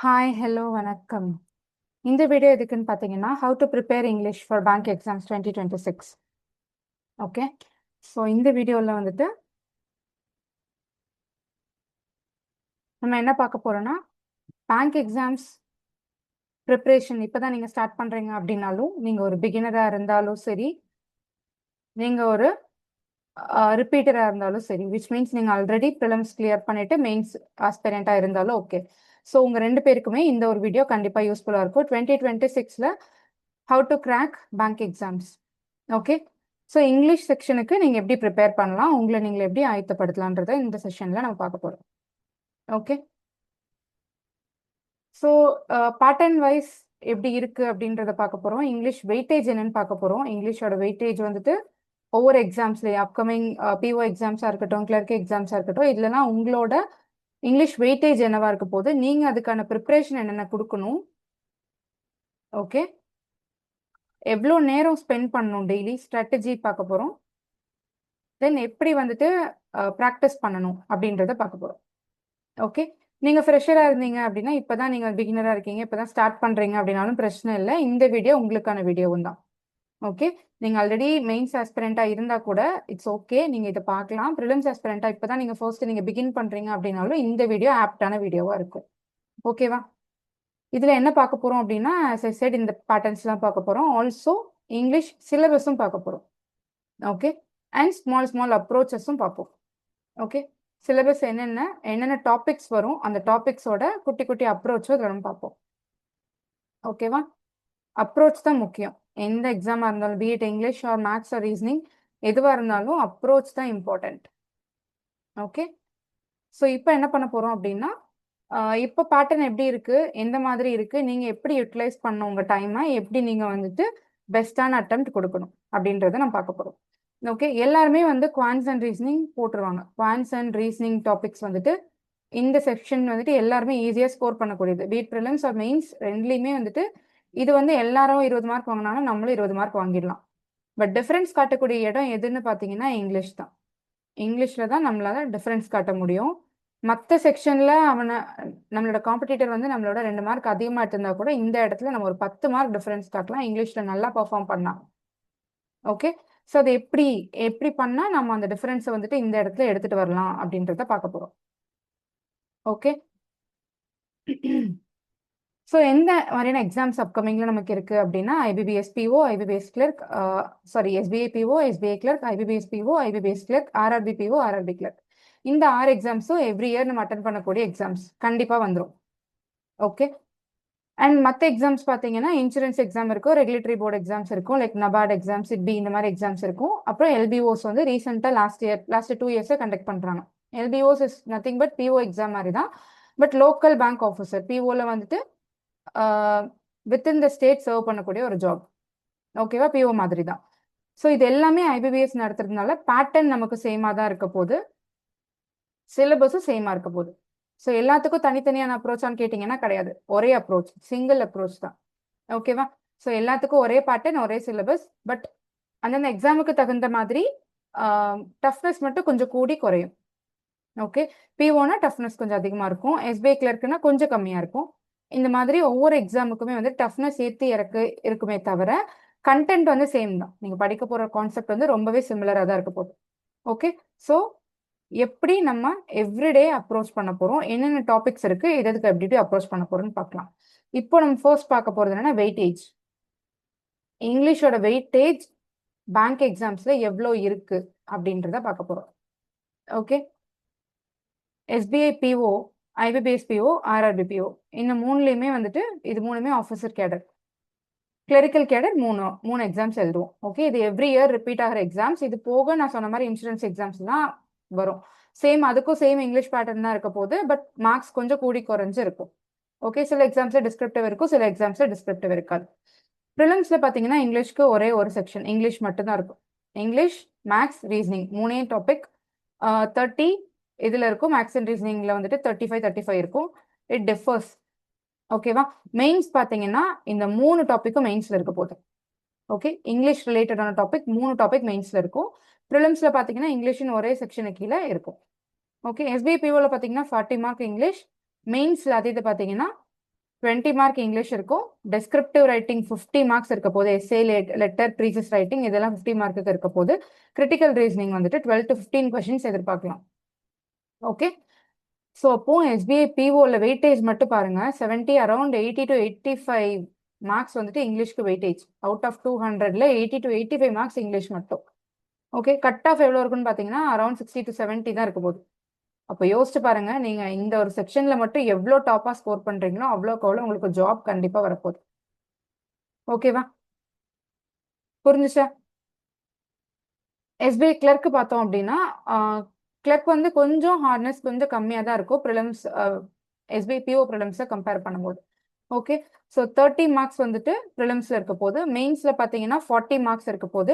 Hi hello வணக்கம். இந்த video எதுக்குன்னு பார்த்தீங்கன்னா how to prepare English for bank exams 2026. Okay, so இந்த வீடியோவில் வந்துட்டு நம்ம என்ன பார்க்க போகிறோன்னா, பேங்க் எக்ஸாம்ஸ் ப்ரிப்ரேஷன் இப்போ தான் நீங்கள் ஸ்டார்ட் பண்ணுறீங்க அப்படின்னாலும், நீங்கள் ஒரு பிகினராக இருந்தாலும் சரி, நீங்கள் ஒரு ரிப்பீட்டராக இருந்தாலும் சரி, விச் மீன்ஸ் நீங்கள் ஆல்ரெடி ப்ரிலிம்ஸ் கிளியர் பண்ணிவிட்டு மெயின்ஸ் ஆஸ்பிரண்ட்டாக இருந்தாலும் ஓகே. ஸோ உங்கள் ரெண்டு பேருக்குமே இந்த ஒரு வீடியோ கண்டிப்பாக யூஸ்ஃபுல்லாக இருக்கும். 2026 how to crack bank exams. Okay, so English செக்ஷனுக்கு நீங்கள் எப்படி ப்ரிப்பேர் பண்ணலாம், உங்களை நீங்கள் எப்படி ஆயத்தப்படுத்தலான்றதை இந்த செஷனில் நம்ம பார்க்க போகிறோம். ஓகே, ஸோ பேட்டர்ன் வைஸ் எப்படி இருக்குது அப்படின்றத பார்க்க போகிறோம். இங்கிலீஷ் வெயிட்டேஜ் என்னன்னு பார்க்க போகிறோம். இங்கிலீஷோட வெயிட்டேஜ் வந்துட்டு ஒவ்வொரு எக்ஸாம்ஸ்லேயே அப்கமிங் பிஓ எக்ஸாம்ஸாக இருக்கட்டும், கிளர்க் எக்ஸாம்ஸாக இருக்கட்டும், இதுலலாம் உங்களோட இங்கிலீஷ் வெயிட்டேஜ் என்னவா இருக்க போது, நீங்கள் அதுக்கான ப்ரிப்ரேஷன் என்னென்ன கொடுக்கணும், ஓகே, எவ்வளோ நேரம் ஸ்பெண்ட் பண்ணணும், டெய்லி ஸ்ட்ராட்டஜி பார்க்க போகிறோம். தென் எப்படி வந்துட்டு ப்ராக்டிஸ் பண்ணணும் அப்படின்றத பார்க்க போகிறோம். ஓகே, நீங்கள் ஃப்ரெஷராக இருந்தீங்க அப்படின்னா, இப்போ தான் நீங்கள் பிகினராக இருக்கீங்க, இப்போ தான் ஸ்டார்ட் பண்ணுறீங்க அப்படின்னாலும் பிரச்சனை இல்லை. இந்த வீடியோ உங்களுக்கான வீடியோவும் தான். ஓகே, நீங்கள் ஆல்ரெடி மெயின்ஸ் ஆஸ்பிரண்ட்டாக இருந்தால் கூட இட்ஸ் ஓகே, நீங்கள் இதை பார்க்கலாம். ப்ரிலிம்ஸ் ஆஸ்பிரண்ட்டாக இப்போ தான் நீங்கள் ஃபர்ஸ்ட் நீங்கள் பிகின் பண்ணுறீங்க அப்படின்னாலும் இந்த வீடியோ ஆப்டான வீடியோவாக இருக்கும். ஓகேவா? இதில் என்ன பார்க்க போகிறோம் அப்படின்னா, as I said, இந்த பேட்டர்ன்ஸ்லாம் பார்க்க போகிறோம். ஆல்சோ இங்கிலீஷ் சிலபஸும் பார்க்க போகிறோம். ஓகே, அண்ட் ஸ்மால் ஸ்மால் அப்ரோச்சஸும் பார்ப்போம். ஓகே, சிலபஸ் என்னென்ன டாபிக்ஸ் வரும், அந்த டாபிக்ஸோட குட்டி குட்டி அப்ரோச்சும் இதில் நம்ம பார்ப்போம். ஓகேவா? அப்ரோச் தான் முக்கியம். எந்த எக்ஸாமாக இருந்தாலும், be it English or maths or reasoning, எதுவாக இருந்தாலும் அப்ரோச் தான் இம்பார்ட்டண்ட். ஓகே, ஸோ இப்போ என்ன பண்ண போகிறோம் அப்படின்னா, இப்போ பேட்டர்ன் எப்படி இருக்குது, எந்த மாதிரி இருக்குது, நீங்கள் எப்படி யூட்டிலைஸ் பண்ணணும் உங்கள் டைமை, எப்படி நீங்கள் வந்துட்டு பெஸ்ட்டான அட்டெம்ப்ட் கொடுக்கணும் அப்படின்றத நம்ம பார்க்க போகிறோம். ஓகே, எல்லாருமே வந்து குவான்ஸ் அண்ட் ரீசனிங் போட்டுருவாங்க. குவான்ஸ் அண்ட் ரீசனிங் டாபிக்ஸ் வந்துட்டு இந்த செக்ஷன் வந்துட்டு எல்லாருமே ஈஸியாக ஸ்கோர் பண்ணக்கூடியது. பீட் ப்ரிலிம்ஸ் ஆர் மெயின்ஸ் ரெண்டுலேயுமே வந்துட்டு இது வந்து எல்லாரும் 20 மார்க் வாங்கினாலும் நம்மளும் 20 மார்க் வாங்கிடலாம். பட் டிஃப்ரென்ஸ் காட்டக்கூடிய இடம் எதுன்னு பார்த்தீங்கன்னா இங்கிலீஷ் தான். இங்கிலீஷில் தான் நம்மளால டிஃப்ரென்ஸ் காட்ட முடியும். மற்ற செக்ஷனில் நம்மளோட காம்படிட்டர் வந்து நம்மளோட 2 மார்க் அதிகமாக எடுத்திருந்தா கூட இந்த இடத்துல நம்ம ஒரு 10 மார்க் டிஃப்ரென்ஸ் காட்டலாம் இங்கிலீஷில் நல்லா பர்ஃபார்ம் பண்ணலாம். ஓகே, ஸோ அது எப்படி எப்படி பண்ணால் நம்ம அந்த டிஃப்ரென்ஸை வந்துட்டு இந்த இடத்துல எடுத்துகிட்டு வரலாம் அப்படின்றத பார்க்க போகிறோம். ஓகே, ஸோ எந்த மாதிரியான எக்ஸாம்ஸ் அப்கமிங்கில் நமக்கு இருக்குது அப்படின்னா IBPS PO, IBPS clerk, SBI PO, SBI clerk, IBPS PO, IBPS clerk, RRB PO, RRB clerk. இந்த 6 எக்ஸாம்ஸும் எவ்ரி இயர் நம்ம அட்டன் பண்ணக்கூடிய எக்ஸாம்ஸ் கண்டிப்பாக வந்துடும். ஓகே, அண்ட் மற்ற எக்ஸாம்ஸ் பார்த்தீங்கன்னா இன்சூரன்ஸ் எக்ஸாம் இருக்கும், ரெகுலேட்டரி போர்டு எக்ஸாம்ஸ் இருக்கும், லைக் நபார்ட் எக்ஸாம்ஸ், சிட்பி, இந்த மாதிரி எக்ஸாம்ஸ் இருக்கும். அப்புறம் எல்பிஓஸ் வந்து ரீசெண்டாக லாஸ்ட் 2 இயர்ஸை கண்டக்ட் பண்ணுறாங்க. LPOs is nothing but PO exam மாதிரி தான். பட் லோக்கல் பேங்க் ஆஃபீஸர் பிஓவில் வந்துட்டு வித்தின் த ஸ்டேட் சர்வ் பண்ணக்கூடிய ஒரு ஜாப். ஓகேவா? பிஓ மாதிரி தான். ஸோ இது எல்லாமே ஐபிபிஎஸ் நடத்துறதுனால பேட்டர்ன் நமக்கு சேமாக தான் இருக்க போகுது, சிலபஸும் சேமாக இருக்க போகுது. ஸோ எல்லாத்துக்கும் தனித்தனியான அப்ரோச்சான்னு கேட்டிங்கன்னா கிடையாது, ஒரே அப்ரோச், சிங்கிள் அப்ரோச் தான். ஓகேவா? ஸோ எல்லாத்துக்கும் ஒரே பேட்டர்ன், ஒரே சிலபஸ், பட் அந்தந்த எக்ஸாமுக்கு தகுந்த மாதிரி டஃப்னஸ் மட்டும் கொஞ்சம் கூடி குறையும். ஓகே, பிஓனா டஃப்னஸ் கொஞ்சம் அதிகமாக இருக்கும், எஸ்பிஐ கிளர்க்குனா கொஞ்சம் கம்மியாக இருக்கும். இந்த மாதிரி ஒவ்வொரு எக்ஸாமுக்குமே வந்து டஃப்னஸ் ஏற்றி இருக்குமே தவிர கண்டென்ட் வந்து சேம் தான். நீங்கள் படிக்க போகிற கான்செப்ட் வந்து ரொம்பவே சிமிலராக தான் இருக்க போகுது. ஓகே, ஸோ எப்படி நம்ம எவ்ரிடே அப்ரோச் பண்ண போகிறோம், என்னென்ன டாபிக்ஸ் இருக்குது, எதுக்கு எப்படி அப்ரோச் பண்ண போகிறோம்னு பார்க்கலாம். இப்போ நம்ம ஃபர்ஸ்ட் பார்க்க போகிறது என்னன்னா வெயிட்டேஜ். இங்கிலீஷோட வெயிட்டேஜ் பேங்க் எக்ஸாம்ஸில் எவ்வளோ இருக்குது அப்படின்றத பார்க்க போகிறோம். Okay, SBI PO, IBPS PO, RRB PO, இந்த மூணுலேயுமே வந்துட்டு இது மூணுமே ஆஃபீஸர் கேடர். கிளரிக்கல் கேடர் மூணு எக்ஸாம்ஸ் எழுதுவோம். ஓகே, இது எவ்ரி இயர் ரிப்பீட் ஆகிற எக்ஸாம்ஸ். இது போக நான் சொன்ன மாதிரி இன்சூரன்ஸ் எக்ஸாம்ஸ் தான் வரும். அதுக்கும் சேம் இங்கிலீஷ் பேட்டர்ன் தான் இருக்க போகுது, பட் மார்க்ஸ் கொஞ்சம் கூடி குறைஞ்சு இருக்கும். ஓகே, சில எக்ஸாம்ஸில் டிஸ்கிரிப்டிவ் இருக்கும், சில எக்ஸாம்ஸில் டிஸ்கிரிப்டிவ் இருக்காது. ப்ரிலிம்ஸில் பார்த்தீங்கன்னா இங்கிலீஷ்க்கு ஒரே ஒரு செக்ஷன் இங்கிலீஷ் மட்டும்தான் இருக்கும். இங்கிலீஷ், மேக்ஸ், ரீசனிங் மூணே டாபிக். 30 இதில் இருக்கும். மேக்ஸ் அண்ட் ரீசனிங்கில் வந்துட்டு 35 இருக்கும். It differs. ஓகேவா? மெயின்ஸ் பார்த்தீங்கன்னா இந்த 3 டாப்பிக்கும் மெயின்ஸில் இருக்க போகுது. ஓகே, இங்கிலீஷ் ரிலேட்டடான டாபிக் 3 டாபிக் மெயின்ஸில் இருக்கும். ப்ரிலிம்ஸில் பார்த்தீங்கன்னா இங்கிலீஷின் ஒரே செக்ஷனுக்கு கீழே இருக்கும். ஓகே, எஸ்பிஐ பிஓவில் பார்த்தீங்கன்னா 40 மார்க் இங்கிலீஷ், மெயின்ஸில் அதே இது பார்த்தீங்கன்னா 20 மார்க் இங்கிலீஷ் இருக்கும். டெஸ்கிரிப்டிவ் ரைட்டிங் 50 மார்க்ஸ் இருக்க போது, எஸ்ஏ, லெட்டர், ப்ரீசஸ் ரைட்டிங் இதெல்லாம் 50 மார்க்குக்கு இருக்க போது. கிரிட்டிக்கல் ரீசனிங் வந்துட்டு 12 to 15 கொஸ்டின்ஸ் எதிர்பார்க்கலாம். ஓகே, ஸோ அப்போ எஸ்பிஐ பிஓல வெயிட்டேஜ் மட்டும் பாருங்க. 70 அரௌண்ட் 80 to 85 மார்க்ஸ் வந்துட்டு இங்கிலீஷ்க்கு வெயிட்டேஜ். அவுட் ஆஃப் 200ல 80 to 85 மார்க்ஸ் இங்கிலீஷ் மட்டும். ஓகே, கட் ஆஃப் எவ்வளோ இருக்குன்னு பார்த்தீங்கன்னா அரௌண்ட் 60 to 70 தான் இருக்க போகுது. அப்போ யோசிச்சு பாருங்க, நீங்க இந்த ஒரு செக்ஷன்ல மட்டும் எவ்வளோ டாப்பா ஸ்கோர் பண்றீங்களோ அவ்வளோக்கு அவ்வளோ உங்களுக்கு ஜாப் கண்டிப்பா வரப்போகுது. ஓகேவா, புரிஞ்சுச்சா? எஸ்பிஐ கிளர்க்கு பார்த்தோம் அப்படின்னா, கிளர்க் வந்து கொஞ்சம் ஹார்ட்னஸ் கொஞ்சம் கம்மியாக தான் இருக்கும் ப்ரிலிம்ஸ், எஸ்பிஐ பிஓ ப்ரிலிம்ஸை கம்பேர் பண்ணும்போது. ஓகே, ஸோ 30 மார்க்ஸ் வந்துட்டு ப்ரிலிம்ஸில் இருக்க போது. மெயின்ஸில் பார்த்தீங்கன்னா 40 மார்க்ஸ் இருக்க போது.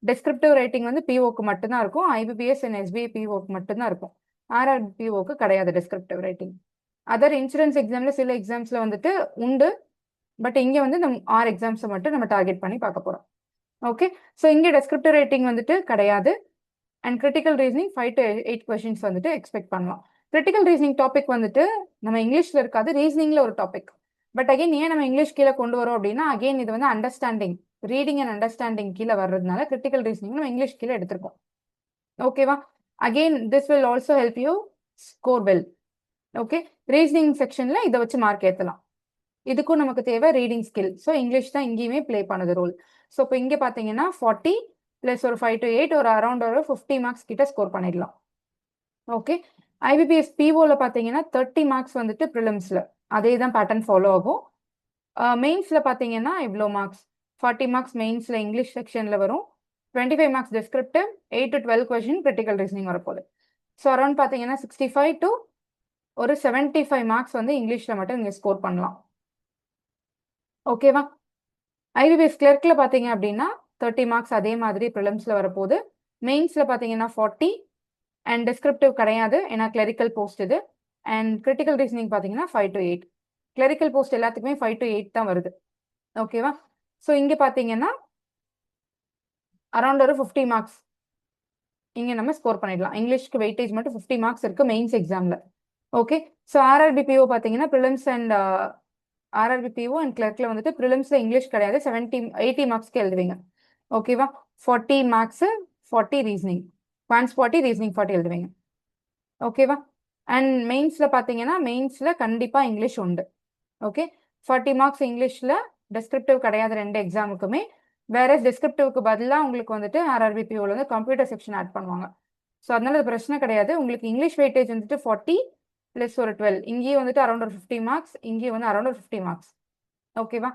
டெஸ்கிரிப்டிவ் ரைட்டிங் வந்து பிஓக்கு மட்டும்தான் இருக்கும். ஐபிபிஎஸ் அண்ட் எஸ்பிஐ பிஓக்கு மட்டும்தான் இருக்கும். ஆர்ஆர்பி பிஓக்கு கிடையாது டெஸ்கிரிப்டிவ் ரைட்டிங். அதர் இன்சூரன்ஸ் எக்ஸாம்ல சில எக்ஸாம்ஸ்ல வந்துட்டு உண்டு. பட் இங்க வந்து நம்ம 6 எக்ஸாம்ஸை மட்டும் நம்ம டார்கெட் பண்ணி பார்க்க போறோம். ஓகே, ஸோ இங்கே டெஸ்கிரிப்டிவ் ரைட்டிங் வந்துட்டு கிடையாது. And critical reasoning 5 to 8 questions வந்துட்டு எக்ஸ்பெக்ட் பண்ணலாம். கிரிட்டிக்கல் ரீசனிங் டாபிக் வந்துட்டு நம்ம இங்கிலீஷ்ல இருக்காது, ரீசனிங்ல ஒரு டாபிக். பட் அகைன் ஏன் நம்ம இங்கிலீஷ் கீழே கொண்டு வரோம் அப்படின்னா, அகைன் இது வந்து அண்டர்ஸ்டாண்டிங், ரீடிங் அண்ட் அண்டர்ஸ்டாண்டிங் கீழே வர்றதுனால கிரிட்டிக்கல் ரீசனிங் நம்ம இங்கிலீஷ் கீழே எடுத்திருக்கோம். ஓகேவா, again this will also help you score well. Okay, reasoning செக்ஷன்ல இதை வச்சு மார்க் ஏற்றலாம். இதுக்கும் நமக்கு தேவை ரீடிங் ஸ்கில். ஸோ இங்கிலீஷ் தான் இங்கேயுமே ப்ளே பண்ணுது ரோல். ஸோ இப்போ இங்கே பார்த்தீங்கன்னா 40 + ஒரு 5 to 8 ஒரு அரௌண்ட் ஒரு 50 மார்க்ஸ் கிட்ட ஸ்கோர் பண்ணிடலாம். ஓகே, ஐபிபிஎஸ் பிஓவில் பார்த்தீங்கன்னா 30 மார்க்ஸ் வந்துட்டு ப்ரிலிம்ஸில் அதே தான் பேட்டர்ன் ஃபாலோ ஆகும். மெயின்ஸில் பார்த்தீங்கன்னா இவ்வளோ மார்க்ஸ், 40 மார்க்ஸ் மெயின்ஸில் இங்கிலீஷ் செக்ஷனில் வரும். 25 marks descriptive, 8 to 12 question critical reasoning வரப்போகுது. ஸோ அரௌண்ட் பார்த்தீங்கன்னா 65 to ஒரு 75 மார்க்ஸ் வந்து இங்கிலீஷில் மட்டும் இங்கே ஸ்கோர் பண்ணலாம். ஓகேவா, ஐபிபிஎஸ் கிளர்க்கில் பார்த்தீங்க அப்படின்னா 30 மார்க்ஸ் அதே மாதிரி ப்ரிலிம்ஸில் வரப்போகுது. மெயின்ஸில் பார்த்தீங்கன்னா 40 அண்ட் டிஸ்கிரிப்டிவ் கிடையாது, ஏன்னா கிளரிக்கல் போஸ்ட் இது. அண்ட் கிரிட்டிக்கல் ரீசனிங் பார்த்தீங்கன்னா 5 to 8. கிளரிக்கல் போஸ்ட் எல்லாத்துக்குமே 5 to 8 தான் வருது. ஓகேவா, ஸோ இங்கே பார்த்தீங்கன்னா அரௌண்ட் ஒரு 50 மார்க்ஸ் இங்கே நம்ம ஸ்கோர் பண்ணிடலாம். இங்கிலீஷ்க்கு வெயிட்டேஜ் மட்டும் 50 மார்க்ஸ் இருக்கு மெயின்ஸ் எக்ஸாமில். ஓகே, ஸோ ஆர்ஆர்பி பிஓ பார்த்தீங்கன்னா prelims and RRB PO and கிளர்க்கில் வந்துட்டு ப்ரிலிம்ஸில் இங்கிலீஷ் கிடையாது, 80 மார்க்ஸ்க்கு எழுதுவீங்க. ஓகேவா, 40 மார்க்ஸு 40 ரீசனிங், குவான்ஸ் 40 ரீசனிங் 40 எழுதுவீங்க. ஓகேவா, அண்ட் மெயின்ஸில் பார்த்தீங்கன்னா மெயின்ஸில் கண்டிப்பாக இங்கிலீஷ் உண்டு. ஓகே, 40 மார்க்ஸ் இங்கிலீஷில், டெஸ்கிரிப்டிவ் கிடையாது ரெண்டு எக்ஸாமுக்குமே. வேற டெஸ்கிரிப்டிவ்க்கு பதிலாக உங்களுக்கு வந்துட்டு ஆர்ஆர்பி பிஓவில் வந்து கம்ப்யூட்டர் செக்ஷன் ஆட் பண்ணுவாங்க. ஸோ அதனால அது பிரச்சனை கிடையாது. உங்களுக்கு இங்கிலீஷ் வெயிட்டேஜ் வந்துட்டு 40 + ஒரு 12, இங்கேயும் வந்துட்டு அரௌண்ட் ஒரு 50 மார்க்ஸ், இங்கேயும் வந்து அரௌண்ட் ஒரு 50 மார்க்ஸ். ஓகேவா,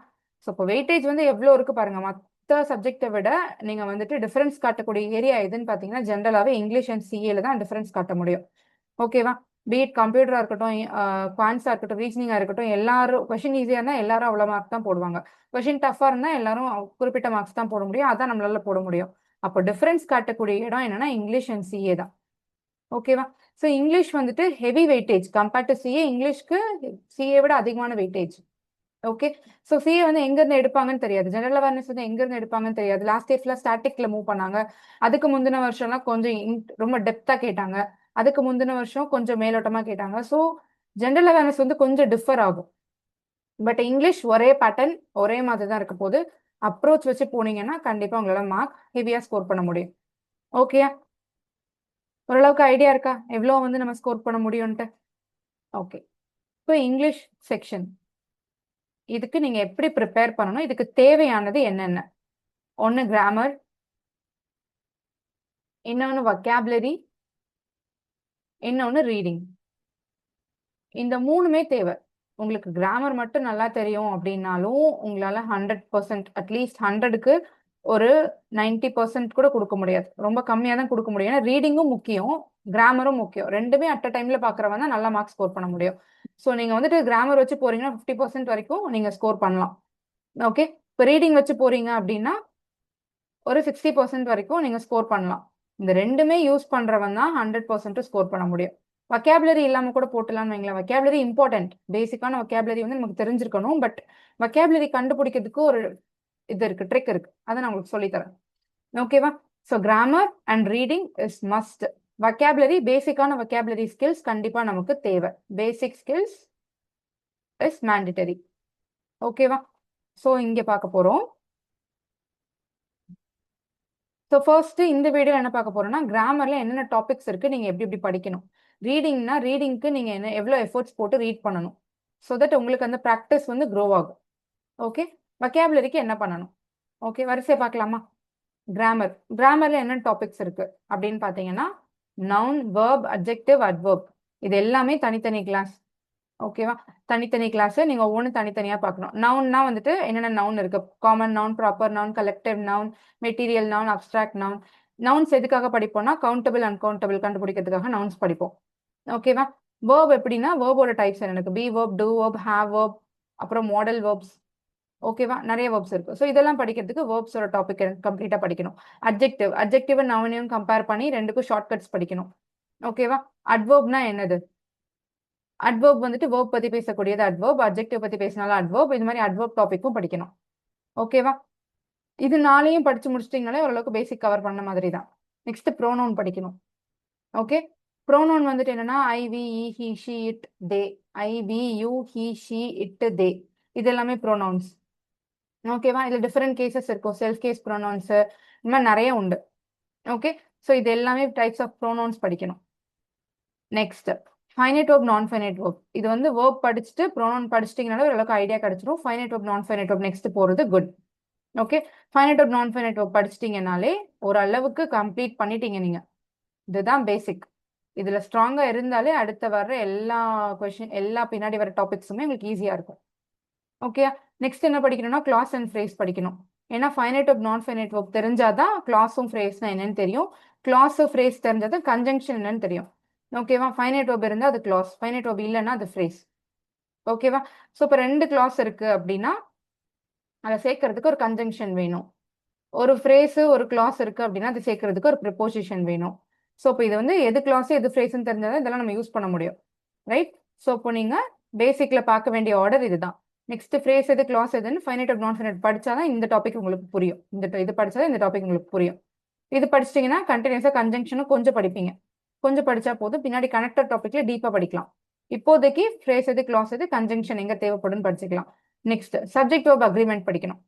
ஸோ இப்போ வெயிட்டேஜ் வந்து எவ்வளோ இருக்கு பாருங்க. மற்ற சப்ஜெக்டை விட நீங்கள் வந்துட்டு டிஃபரன்ஸ் காட்டக்கூடிய ஏரியா எதுன்னு பார்த்தீங்கன்னா ஜென்ரலாகவே இங்கிலீஷ் அண்ட் சிஏல தான் டிஃபரன்ஸ் காட்ட முடியும். ஓகேவா, பீட் கம்ப்யூட்டராக இருக்கட்டும், குவான்ஸாக இருக்கட்டும், ரீசனிங்காக இருக்கட்டும், எல்லாரும் கொஷின் ஈஸியாக இருந்தால் எல்லாரும் அவ்வளோ மார்க் தான் போடுவாங்க. கொஷின் டஃபாக இருந்தால் எல்லாரும் குறிப்பிட்ட மார்க்ஸ் தான் போட முடியும். அதான் நம்மளால போட முடியும். அப்போ டிஃபரன்ஸ் காட்டக்கூடிய இடம் என்னன்னா இங்கிலீஷ் அண்ட் சிஏ தான். ஓகேவா, ஸோ இங்கிலீஷ் வந்துட்டு heavy weightage compared to CA, இங்கிலீஷ்க்கு சிஏ விட அதிகமான வெயிட்டேஜ். ஓகே, ஸோ சிஏ வந்து எங்கேருந்து எடுப்பாங்கன்னு தெரியாது, ஜெனரல் அவேர்னஸ் வந்து எங்கேருந்து எடுப்பாங்கன்னு தெரியாது. லாஸ்ட் இயர் ஃபுல்லாக ஸ்டாட்டிக்ல மூவ் பண்ணாங்க. அதுக்கு முந்தின வருஷம்லாம் கொஞ்சம் ரொம்ப டெப்த்தாக கேட்டாங்க. அதுக்கு முந்தின வருஷம் கொஞ்சம் மேலோட்டமாக கேட்டாங்க. ஸோ ஜென்ரல் அவேர்னஸ் வந்து கொஞ்சம் டிஃபர் ஆகும். பட் இங்கிலீஷ் ஒரே பேட்டர்ன் ஒரே மாதிரி தான் இருக்க போது. அப்ரோச் வச்சு போனீங்கன்னா கண்டிப்பாக உங்களால மார்க் ஹெவியாக ஸ்கோர் பண்ண முடியும். ஓகே, ஓரளவுக்கு ஐடியா இருக்கா எவ்வளோ வந்து நம்ம ஸ்கோர் பண்ண முடியும்ன்ட்டு? ஓகே, இப்போ இங்கிலீஷ் செக்ஷன் இதுக்கு நீங்க எப்படி ப்ரிப்பேர் பண்ணணும், இதுக்கு தேவையானது என்னென்ன? ஒன்று கிராமர், இன்னொன்று வொக்காபுலரி, இன்னொன்று ரீடிங். இந்த மூணுமே தேவை. உங்களுக்கு கிராமர் மட்டும் நல்லா தெரியும் அப்படின்னாலும் உங்களால 100%, அட்லீஸ்ட் 100க்கு ஒரு 90% கூட கொடுக்க முடியாது. ரொம்ப கம்மியாக தான் கொடுக்க முடியும். ஏன்னா ரீடிங்கும் முக்கியம், கிராமரும் முக்கியம். ரெண்டுமே அட் அ டைம்ல பார்க்குறவங்க தான் நல்லா மார்க் ஸ்கோர் பண்ண முடியும். ஸோ நீங்கள் வந்துட்டு கிராமர் வச்சு போறீங்கன்னா 50% வரைக்கும் நீங்கள் ஸ்கோர் பண்ணலாம். ஓகே, இப்போ ரீடிங் வச்சு போறீங்க அப்படின்னா ஒரு 60% வரைக்கும் நீங்கள் ஸ்கோர் பண்ணலாம். இந்த ரெண்டுமே யூஸ் பண்ணுறவன் தான் 100% ஸ்கோர் பண்ண முடியும். வொக்காபுலரி இல்லாமல் கூட போட்டலாம்னு வைங்களேன். வொக்காபுலரி இம்பார்ட்டன்ட், பேசிக்கான வொக்காபுலரி வந்து நமக்கு தெரிஞ்சிருக்கணும். பட் வொக்காபுலரி கண்டுபிடிக்கிறதுக்கு ஒரு இது இருக்கு, ட்ரிக் இருக்கு, அதை நான் உங்களுக்கு சொல்லித்தரேன். ஓகேவா, so grammar and reading is must. Vocabulary, பேசிக்கான வொக்காபுலரி ஸ்கில்ஸ் கண்டிப்பாக நமக்கு தேவை. பேசிக் ஸ்கில்ஸ் இஸ் மேண்டிட்டரி. ஓகேவா? ஸோ இங்கே பார்க்க போகிறோம். ஸோ ஃபர்ஸ்ட் இந்த வீடியோ என்ன பார்க்க போறோம்னா கிராமர்ல என்னென்ன டாபிக்ஸ் இருக்கு, நீங்க எப்படி எப்படி படிக்கணும். ரீடிங்னா ரீடிங்க்கு நீங்க என்ன எவ்வளோ எஃபோர்ட்ஸ் போட்டு ரீட் பண்ணணும். ஸோ தட் உங்களுக்கு அந்த ப்ராக்டிஸ் வந்து க்ரோ ஆகும். ஓகே. வொக்காபுலரிக்கு என்ன பண்ணணும். ஓகே, வரிசையை பார்க்கலாமா? கிராமர். கிராமர்ல என்ன டாபிக்ஸ் இருக்கு அப்படின்னு பார்த்தீங்கன்னா நவுன், வேர்ப், அட்ஜெக்டிவ், அட்வர்ப். இது எல்லாமே தனித்தனி கிளாஸ். ஓகேவா? தனித்தனி கிளாஸ் நீங்க ஒவ்வொன்றும் தனித்தனியா பார்க்கணும். நவுன்னா வந்துட்டு என்னென்ன நவுன் இருக்கு, common noun, proper noun, collective noun, material noun, abstract noun. Nouns எதுக்காக படிப்போம்னா கவுண்டபிள் அன்கவுண்டபிள் கண்டுபிடிக்கிறதுக்காக நவுன்ஸ் படிப்போம். ஓகேவா? வேர்ப் எப்படின்னா வேர்போட டைப்ஸ் எனக்கு be verb, do verb, have verb, அப்புறம் மாடல் வேர்ப்ஸ். ஓகேவா? நிறைய வேர்ப்ஸ் இருக்கு. ஸோ இதெல்லாம் படிக்கிறதுக்கு வேர்ப்ஸோட டாபிக் கம்ப்ளீட்டா படிக்கணும். அட்ஜெக்டிவ், அட்ஜெக்டிவ் நவுனையும் கம்பேர் பண்ணி ரெண்டுக்கும் ஷார்ட்கட்ஸ் படிக்கணும். ஓகேவா? அட்வர்ப்னா என்னது? அட்வர்ப் வந்துட்டு வேர்ப் பத்தி பேசக்கூடியது அட்வர்ப், அட்ஜெக்டிவ் பத்தி பேசினாலும் அட்வர்ப். இது மாதிரி அட்வர்ப் டாபிக்கும் படிக்கணும். ஓகேவா? இது நாளையும் படிச்சு முடிச்சிட்டிங்கனாலே ஓரளவுக்கு பேசிக் கவர் பண்ண மாதிரி தான். நெக்ஸ்ட் ப்ரோனவுன் படிக்கணும். ஓகே. ப்ரோனவுன் வந்துட்டு என்னன்னா ஐ, வி, இ, he, she, it, they. I, we, you, he, she, it, they. இது எல்லாமே ப்ரோனவுன்ஸ். ஓகேவா? இதுல டிஃபரெண்ட் கேசஸ் இருக்கும். செல்ஃப் கேஸ் ப்ரோனவுன்ஸ், இந்த மாதிரி நிறைய உண்டு. ஓகே. ஸோ இது எல்லாமே டைப்ஸ் ஆஃப் ப்ரோனவுன்ஸ் படிக்கணும். Next finite verb, non finite verb. இது வந்து வேர்ப் படிச்சுட்டு ப்ரோனவுன் படிச்சிட்டிங்கனால ஓரளவுக்கு ஐடியா கிடைச்சிரும். Finite verb, non finite verb next போறது good. Okay. Finite verb, non finite verb படிச்சிட்டிங்கனாலே ஓரளவுக்கு கம்ப்ளீட் பண்ணிட்டீங்க நீங்க. இதுதான் பேசிக். இதுல ஸ்ட்ராங்கா இருந்தாலே அடுத்த வர்ற எல்லா கொஸ்டின், எல்லா பின்னாடி வர டாபிக்ஸுமே உங்களுக்கு ஈஸியா இருக்கும். ஓகே. நெக்ஸ்ட் என்ன படிக்கணும்னா கிளாஸ் அண்ட் ஃப்ரேஸ் படிக்கணும். ஏன்னா finite verb, non finite verb தெரிஞ்சாதான் கிளாஸும் ஃப்ரேஸ்னா என்னன்னு தெரியும். கிளாஸ் ஃப்ரேஸ் தெரிஞ்சாதான் கன்ஜங்ஷன் என்னன்னு தெரியும். ஓகேவா? ஃபைனைட் வேர்ப் இருந்தா அது கிளாஸ், ஃபைனைட் வேர்ப் இல்லைன்னா அது ஃப்ரேஸ். ஓகேவா? ஸோ இப்போ ரெண்டு கிளாஸ் இருக்கு அப்படின்னா அதை சேர்க்கறதுக்கு ஒரு கன்ஜங்ஷன் வேணும். ஒரு ஃப்ரேஸ் ஒரு கிளாஸ் இருக்கு அப்படின்னா அது சேர்க்கறதுக்கு ஒரு ப்ரிப்போசிஷன் வேணும். ஸோ இப்போ இது வந்து எது கிளாஸ் எது ஃப்ரேஸ்ன்னு தெரிஞ்சாதான் இதெல்லாம் நம்ம யூஸ் பண்ண முடியும். ரைட்? ஸோ இப்போ நீங்க பேசிக்ல பார்க்க வேண்டிய ஆர்டர் இதுதான். நெக்ஸ்ட் ஃப்ரேஸ் எது கிளாஸ் எதுன்னு ஃபைனைட் வேர்ப், நான் ஃபைனைட் படிச்சாதான் இந்த டாபிக் உங்களுக்கு புரியும். இது படிச்சாதான் இந்த டாபிக் உங்களுக்கு புரியும். இது படிச்சிட்டிங்கன்னா கண்டினியூஸா கன்ஜங்ஷனும் கொஞ்சம் படிப்பீங்க. கொஞ்சம் படிச்சா போதும், பின்னாடி கனெக்டர் டாபிக்ல டீப்பா படிக்கலாம். இப்போதைக்கு ஃப்ரேஸ் எது கிளாஸ் எது கன்ஜங்ஷன் எங்க தேவைப்படும்னு படிச்சுக்கலாம். நெக்ஸ்ட் சப்ஜெக்ட் வேர்ப் அக்ரிமெண்ட் படிக்கணும்.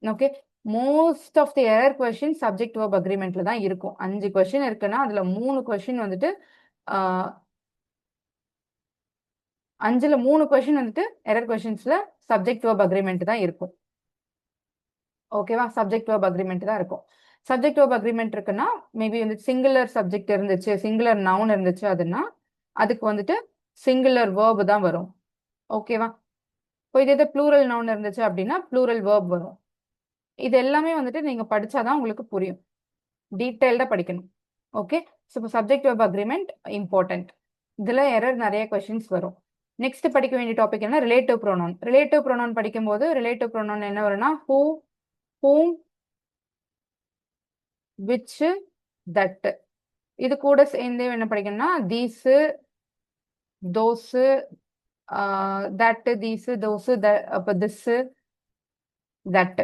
Okay. Most of the error question subject verb அக்ரிமெண்ட்ல தான் இருக்கும். 5 கொஸ்டின் இருக்குன்னா அதுல 3 கொஸ்டின் வந்துட்டு 5ல 3 கொஸ்டின் வந்துட்டு எரர் கொஸ்டின்ஸ்ல சப்ஜெக்ட் வேர்ப் அக்ரிமெண்ட் தான் இருக்கும். ஓகேவா? சப்ஜெக்ட் வேர்ப் அக்ரிமெண்ட் தான் இருக்கும். சப்ஜெக்ட் வேர்ப் அக்ரிமெண்ட் இருக்குன்னா மேபி வந்து சிங்குலர் சப்ஜெக்ட் இருந்துச்சு, சிங்குலர் நவுன் இருந்துச்சு, அதுன்னா அதுக்கு வந்துட்டு சிங்குலர் வேர்ப் தான் வரும். ஓகேவா? இப்போ இதே ப்ளூரல் நவுன் இருந்துச்சு அப்படின்னா ப்ளூரல் வேர்ப் வரும். இது எல்லாமே வந்துட்டு நீங்க படிச்சாதான் உங்களுக்கு புரியும். டீட்டெயில்டா படிக்கணும். ஓகே. ஸோ இப்போ சப்ஜெக்ட் வேர்ப் அக்ரிமெண்ட் இம்பார்ட்டன்ட். இதுல எரர் நிறைய கொஸ்டின்ஸ் வரும். நெக்ஸ்ட் படிக்க வேண்டிய டாபிக் என்ன, ரிலேட்டிவ் ப்ரோனவுன். ரிலேட்டிவ் ப்ரோனவுன் படிக்கும்போது ரிலேட்டிவ் ப்ரோனவுன் என்ன வரும்னா ஹூ, whom, which, that. இது கூட சேர்ந்து என்ன படிக்கணும்னா these, those, that, these, those, அப்ப this, that.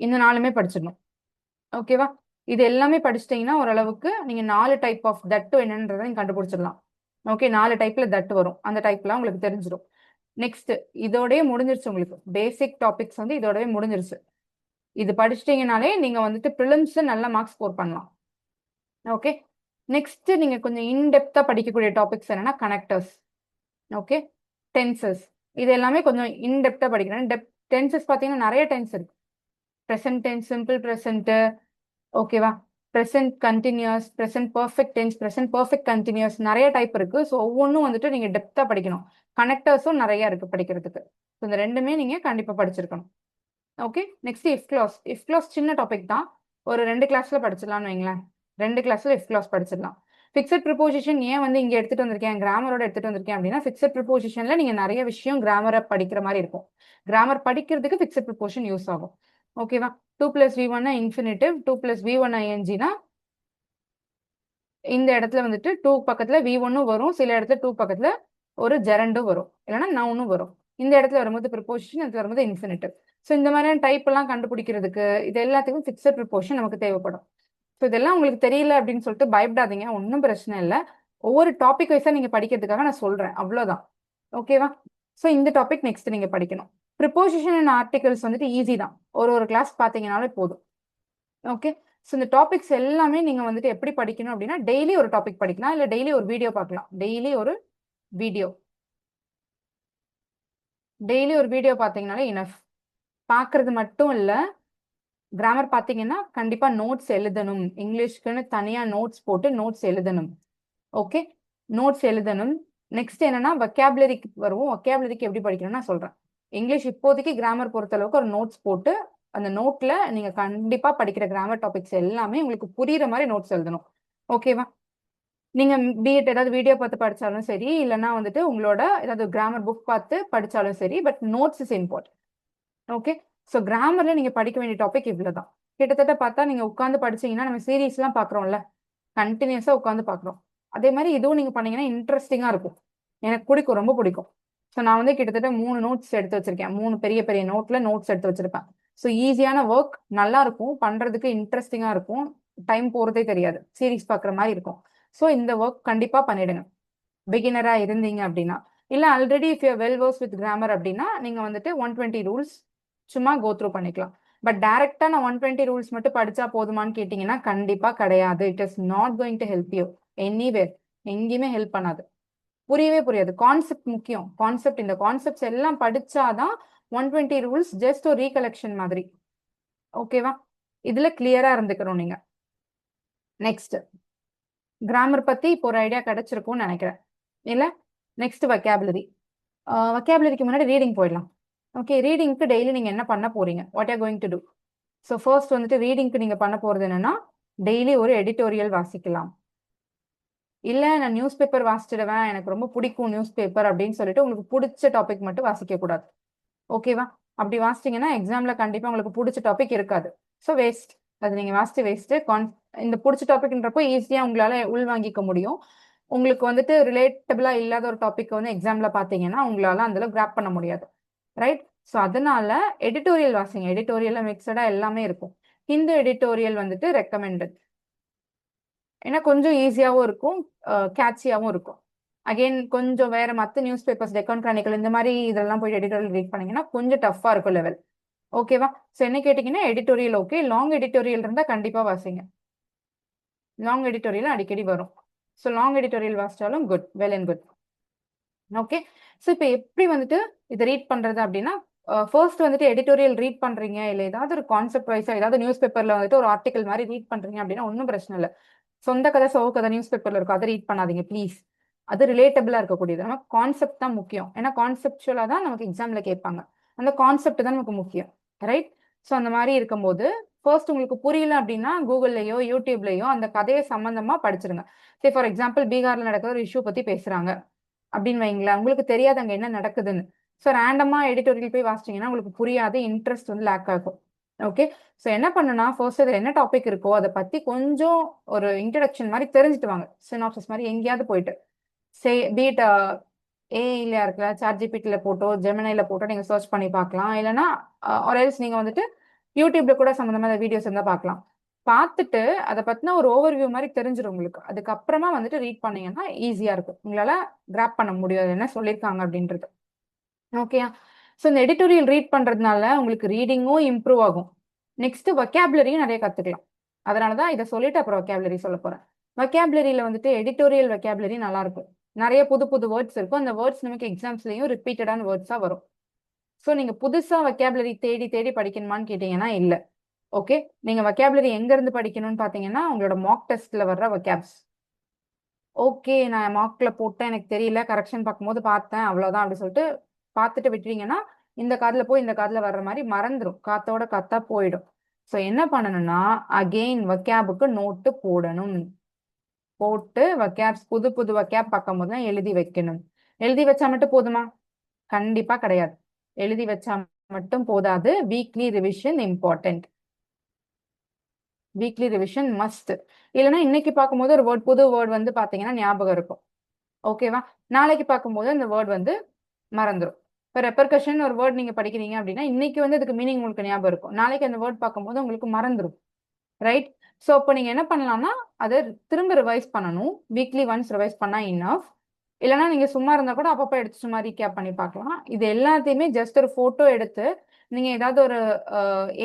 இந்த நாலுமே படிச்சிடணும். ஓகேவா? இது எல்லாமே படிச்சிட்டீங்கன்னா ஓரளவுக்கு நீங்க 4 டைப் ஆஃப் தட்டு என்னன்றதை நீங்க கண்டுபிடிச்சிடலாம். ஓகே. 4 டைப்ல தட்டு வரும். அந்த டைப்லாம் உங்களுக்கு தெரிஞ்சிடும். நெக்ஸ்ட் இதோடய முடிஞ்சிருச்சு. உங்களுக்கு பேசிக் டாபிக்ஸ் வந்து இதோடவே முடிஞ்சிருச்சு. இது படிச்சிட்டீங்கனாலே நீங்க வந்துட்டு ப்ரிலிம்ஸ் நல்ல மார்க்ஸ் ஸ்கோர் பண்ணலாம். ஓகே. நெக்ஸ்ட் நீங்க கொஞ்சம் இன்டெப்தா படிக்கக்கூடிய டாபிக்ஸ் என்னன்னா கனெக்டர்ஸ். ஓகே. டென்சஸ். இது எல்லாமே கொஞ்சம் இன்டெப்தா படிக்கணும். டென்சஸ் பார்த்தீங்கன்னா நிறைய டென்ஸ் இருக்கு. ப்ரெசன்ட் டென்ஸ், சிம்பிள் ப்ரெசன்ட், ஓகேவா, present continuous, present perfect tense, present perfect continuous, நிறைய டைப் இருக்கு. ஸோ ஒவ்வொன்றும் வந்துட்டு நீங்க டெப்தா படிக்கணும். கனெக்டர்ஸும் நிறைய இருக்கு படிக்கிறதுக்கு. ஸோ இந்த ரெண்டுமே நீங்க கண்டிப்பா படிச்சிருக்கணும். Okay. Next if class. If class சின்ன டாபிக் தான். ஒரு 2 கிளாஸ்ல படிச்சிடலாம்னு வைங்களேன். 2 கிளாஸ்ல இஃப் கிளாஸ் படிச்சிடலாம். ஃபிக்ஸட் ப்ரிப்போசிஷன் ஏன் வந்து இங்க எடுத்துட்டு வந்திருக்கேன், கிராமரோட எடுத்துட்டு வந்திருக்கேன் அப்படின்னா ஃபிக்ஸட் ப்ரிப்போசிஷன்ல நீங்க நிறைய விஷயம் கிராமரை படிக்கிற மாதிரி இருக்கும். கிராமர் படிக்கிறதுக்கு ஃபிக்ஸட் ப்ரிப்போசிஷன் யூஸ் ஆகும். ஓகேவா? 2 + V1 இன்ஃபினிட்டிவ், 2 + V1 INGனா இந்த இடத்துல வந்துட்டு 2 பக்கத்துல V1 வரும், சில இடத்துல 2 பக்கத்துல ஒரு ஜெரண்டும் வரும், இல்லைன்னா நவுனும் வரும். இந்த இடத்துல வரும்போது ப்ரிப்போசிஷன், இடத்துல வரும்போது இன்ஃபினிட்டிவ். ஸோ இந்த மாதிரியான டைப் எல்லாம் கண்டுபிடிக்கிறதுக்கு இது எல்லாத்துக்கும் ஃபிக்ஸட் ப்ரிப்போசிஷன் நமக்கு தேவைப்படும். ஸோ இதெல்லாம் உங்களுக்கு தெரியல அப்படின்னு சொல்லிட்டு பயப்படாதீங்க, ஒன்றும் பிரச்சனை இல்லை. ஒவ்வொரு டாபிக் வைஸா நீங்க படிக்கிறதுக்காக நான் சொல்றேன், அவ்வளவுதான். ஓகேவா? ஸோ இந்த டாபிக் நெக்ஸ்ட் நீங்க படிக்கணும். ப்ரிப்போசிஷன் அண்ட் ஆர்டிகல்ஸ் வந்துட்டு ஈஸி தான், ஒரு கிளாஸ் பார்த்தீங்கனாலே போதும். ஓகே, ஸோ இந்த டாபிக்ஸ் எல்லாமே நீங்க வந்துட்டு எப்படி படிக்கணும் அப்படின்னா, டெய்லி ஒரு டாபிக் படிக்கலாம், இல்லை டெய்லி ஒரு வீடியோ பார்க்கலாம். வீடியோ டெய்லி ஒரு வீடியோ பார்த்தீங்கனாலே இனஃப். பார்க்கறது மட்டும் இல்லை, கிராமர் பார்த்தீங்கன்னா கண்டிப்பா நோட்ஸ் எழுதணும். இங்கிலீஷ்க்குன்னு தனியா நோட்ஸ் போட்டு நோட்ஸ் எழுதணும். ஓகே, நோட்ஸ் எழுதணும். நெக்ஸ்ட் என்னன்னா வொக்காபுலரிக்கு வருவோம். வொக்காபுலரிக்கு எப்படி படிக்கணும்னு நான் சொல்றேன். இங்கிலீஷ் இப்போதைக்கு கிராமர் பொறுத்த அளவுக்கு ஒரு நோட்ஸ் போட்டு அந்த நோட்ல நீங்க கண்டிப்பா படிக்கிற கிராமர் டாபிக்ஸ் எல்லாமே உங்களுக்கு புரியுற மாதிரி நோட்ஸ் எழுதணும். ஓகேவா? நீங்க பிஎட் ஏதாவது வீடியோ பார்த்து படிச்சாலும் சரி, இல்லைன்னா வந்துட்டு உங்களோட ஏதாவது கிராமர் புக் பார்த்து படிச்சாலும் சரி, but notes is important. Okay, so கிராமர்ல நீங்க படிக்க வேண்டிய டாபிக் இவ்வளவுதான். கிட்டத்தட்ட பார்த்தா நீங்க உட்காந்து படிச்சீங்கன்னா, நம்ம சீரீஸ் எல்லாம் பாக்குறோம்ல, கண்டினியூஸா உட்காந்து பாக்குறோம். அதே மாதிரி இதுவும் நீங்க பண்ணீங்கன்னா இன்ட்ரெஸ்டிங்கா இருக்கும். எனக்கு பிடிக்கும், ரொம்ப பிடிக்கும். ஸோ நான் வந்து கிட்டத்தட்ட 3 நோட்ஸ் எடுத்து வச்சிருக்கேன். 3 பெரிய பெரிய நோட்ல நோட்ஸ் எடுத்து வச்சிருப்பேன். ஸோ ஈஸியான ஒர்க், நல்லா இருக்கும் பண்றதுக்கு, இன்ட்ரெஸ்டிங்கா இருக்கும், டைம் போறதே தெரியாது, சீரீஸ் பாக்குற மாதிரி இருக்கும். ஸோ இந்த ஒர்க் கண்டிப்பா பண்ணிடுங்க, பிகினரா இருந்தீங்க அப்படின்னா. இல்ல already if you well versed with grammar அப்படின்னா நீங்க வந்துட்டு 120 ரூல்ஸ் சும்மா கோ த்ரூ பண்ணிக்கலாம். பட் டைரக்டா நான் 120 ரூல்ஸ் மட்டும் படிச்சா போதுமான்னு கேட்டீங்கன்னா கண்டிப்பா கிடையாது. It is not going to help you anywhere. எங்கேயுமே ஹெல்ப் பண்ணாது, புரியவே புரியாது. கான்செப்ட் முக்கியம். கான்செப்ட், இந்த கான்செப்ட்ஸ் எல்லாம் படிச்சாதான் 120 ரூல்ஸ் ஜஸ்ட் ஒரு ரீகலெக்ஷன் மாதிரி. ஓகேவா? இதுல கிளியரா இருந்துக்கணும் நீங்க. நெக்ஸ்ட், கிராமர் பத்தி இப்போ ஒரு ஐடியா கிடைச்சிருக்கும்னு நினைக்கிறேன் இல்ல? Next vocabulary. வொக்காபுலரிக்கு முன்னாடி ரீடிங் போயிடலாம். ஓகே, ரீடிங்க்கு டெய்லி நீங்க என்ன பண்ண போறீங்க, what are going to do? So first வந்துட்டு ரீடிங்க்கு நீங்க பண்ண போறது என்னன்னா, டெய்லி ஒரு எடிட்டோரியல் வாசிக்கலாம். இல்ல நான் நியூஸ் பேப்பர் வாசிச்சிடுவேன், எனக்கு ரொம்ப பிடிக்கும் நியூஸ் பேப்பர் அப்படின்னு சொல்லிட்டு உங்களுக்கு பிடிச்ச டாபிக் மட்டும் வாசிக்க கூடாது. ஓகேவா? அப்படி வாசிச்சீங்கன்னா எக்ஸாம்ல கண்டிப்பா உங்களுக்கு பிடிச்ச டாபிக் இருக்காது. ஸோ வேஸ்ட், அது நீங்க வாசிச்சு வேஸ்ட். இந்த பிடிச்ச டாபிக்ன்றப்போ ஈஸியா உங்களால உள்வாங்கிக்க முடியும். உங்களுக்கு வந்துட்டு ரிலேட்டபிளா இல்லாத ஒரு டாபிக் வந்து எக்ஸாம்ல பாத்தீங்கன்னா உங்களால அந்த கிராப் பண்ண முடியாது. ரைட்? ஸோ அதனால எடிட்டோரியல் வாசிங்க. எடிட்டோரியல்ல மிக்சடா எல்லாமே இருக்கும். இந்த எடிட்டோரியல் வந்துட்டு ரெக்கமெண்டட். ஏன்னா கொஞ்சம் ஈஸியாவும் இருக்கும், கேட்சியாவும் இருக்கும். அகைன் கொஞ்சம் வேற மற்ற நியூஸ் பேப்பர்ஸ், டெக்கான் கிரானிக்கல் இந்த மாதிரி இதெல்லாம் போய் எடிட்டோரியல் ரீட் பண்ணீங்கன்னா கொஞ்சம் டஃப்பா இருக்கும் லெவல். ஓகேவா? ஸோ என்ன கேட்டீங்கன்னா எடிட்டோரியல் ஓகே. லாங் எடிட்டோரியல் இருந்தா கண்டிப்பா வாசிங்க. லாங் எடிட்டோரியல் அடிக்கடி வரும். ஸோ லாங் எடிட்டோரியல் வாசிச்சாலும் good, well and good. Okay, so இப்போ எப்படி வந்துட்டு இதை ரீட் பண்றது அப்படின்னா, ஃபர்ஸ்ட் வந்துட்டு எடிட்டோரியல் ரீட் பண்றீங்க, இல்லை ஏதாவது ஒரு கான்செப்ட் வைஸா ஏதாவது நியூஸ் பேப்பர்ல வந்துட்டு ஒரு ஆர்டிகல் மாதிரி ரீட் பண்றீங்க அப்படின்னா ஒன்றும் பிரச்சனை இல்லை. சொந்த கதை சோக கதை நியூஸ் பேப்பர்ல இருக்கும், அதை ரீட் பண்ணாதீங்க ப்ளீஸ். அது ரிலேட்டபிளா இருக்கக்கூடியது. நமக்கு கான்செப்ட் தான் முக்கியம். ஏன்னா கான்செப்டுவலா தான் நமக்கு எக்ஸாம்ல கேட்பாங்க. அந்த கான்செப்ட் தான் நமக்கு முக்கியம். ரைட்? ஸோ அந்த மாதிரி இருக்கும்போது ஃபர்ஸ்ட் உங்களுக்கு புரியல அப்படின்னா கூகுள்லயோ யூடியூப்லயோ அந்த கதையை சம்பந்தமா படிச்சிருங்க. சே ஃபார் எக்ஸாம்பிள் பீகார்ல நடக்கிற ஒரு இஷ்யூ பத்தி பேசுறாங்க அப்படின்னு வைங்களேன், உங்களுக்கு தெரியாது அங்க என்ன நடக்குதுன்னு. ஸோ ரேண்டமா எடிட்டோரியல் போய் வாசிச்சீங்கன்னா உங்களுக்கு புரியாது, இன்ட்ரெஸ்ட் வந்து லேக் ஆகும். ஓகே, ஸோ என்ன பண்ணுனா ஃபர்ஸ்ட் அதில் என்ன டாபிக் இருக்கோ அதை பத்தி கொஞ்சம் ஒரு இன்ட்ரடக்ஷன் மாதிரி தெரிஞ்சுட்டு வாங்க. சினாப்சிஸ் மாதிரி எங்கேயாவது போயிட்டு சே பீட் ஏஐல இருக்கல, சாட் ஜிபிடில போட்டோ ஜெமினில போட்டோ நீங்க சர்ச் பண்ணி பார்க்கலாம். இல்லைன்னா ஆர்எல்ஸ் நீங்க வந்துட்டு யூடியூப்ல கூட சம்மந்தமான வீடியோஸ் இருந்தால் பார்க்கலாம். பார்த்துட்டு அதை பத்தின ஒரு ஓவர்வியூ மாதிரி தெரிஞ்சிடும் உங்களுக்கு. அதுக்கப்புறமா வந்துட்டு ரீட் பண்ணீங்கன்னா ஈஸியா இருக்கும், உங்களால கிராப் பண்ண முடியாது என்ன சொல்லியிருக்காங்க அப்படின்றது. ஓகேயா? ஸோ இந்த எடிட்டோரியல் ரீட் பண்றதுனால உங்களுக்கு ரீடிங்கும் இம்ப்ரூவ் ஆகும். நெக்ஸ்ட் வொக்காபுலரியும் நிறைய கத்துக்கலாம். அதனாலதான் இதை சொல்லிட்டு அப்புறம் வொக்காபுலரி சொல்ல போறேன். வொக்காபுலரியில வந்துட்டு எடிட்டோரியல் வொக்காபுலரி நல்லா இருக்கும். நிறைய புது புது வேர்ட்ஸ் இருக்கும். அந்த வேர்ட்ஸ் நமக்கு எக்ஸாம்ஸ்லயும் ரிப்பீட்டடான வேர்ட்ஸா வரும். ஸோ நீங்க புதுசா வொக்காபுலரி தேடி தேடி படிக்கணுமான்னு கேட்டீங்கன்னா இல்ல. ஓகே, நீங்க வொக்காபுலரி எங்க இருந்து படிக்கணும்னு பாத்தீங்கன்னா உங்களோட மார்க் டெஸ்ட்ல வர்ற வொக்காப்ஸ். ஓகே, நான் மார்க்ல போட்டேன், எனக்கு தெரியல, கரெக்ஷன் பார்க்கும்போது பார்த்தேன், அவ்வளவுதான் அப்படி சொல்லிட்டு பார்த்துட்டு விட்டுறீங்கன்னா இந்த காதுல போய் இந்த காதுல வர்ற மாதிரி மறந்துடும், காத்தோட காத்தா போயிடும். ஸோ என்ன பண்ணணும்னா அகெயின் வொக்காபுக்கு நோட்டு போடணும். போட்டு வொக்காப்ஸ் புது புது வொக்காப் பார்க்கும் போது தான் எழுதி வைக்கணும். எழுதி வச்சா மட்டும் போதுமா? கண்டிப்பா கிடையாது. எழுதி வச்சா மட்டும் போதாது, weekly revision important. Weekly revision must. இல்லைன்னா இன்னைக்கு பார்க்கும்போது ஒரு வேர்ட், புது வேர்ட் வந்து பாத்தீங்கன்னா ஞாபகம் இருக்கும். ஓகேவா? நாளைக்கு பார்க்கும்போது அந்த வேர்ட் வந்து மறந்துடும். இப்போ ரெப்பர்கஷன் ஒரு வேர்ட் நீங்க படிக்கிறீங்க அப்படின்னா இன்னைக்கு வந்து அதுக்கு மீனிங் உங்களுக்கு ஞாபகம் இருக்கும், நாளைக்கு அந்த வேர்ட் பார்க்கும்போது உங்களுக்கு மறந்துடும். ரைட்? ஸோ அப்போ நீங்க என்ன பண்ணலாம்னா அதை திரும்ப ரிவைஸ் பண்ணணும். வீக்லி ஒன்ஸ் ரிவைஸ் பண்ணா இனஃப். இல்லைன்னா நீங்க சும்மா இருந்தா கூட அப்பப்போ எடுத்து சும்மா ரீகேப் பண்ணி பார்க்கலாம். இது எல்லாத்தையுமே ஜஸ்ட் ஒரு போட்டோ எடுத்து நீங்க ஏதாவது ஒரு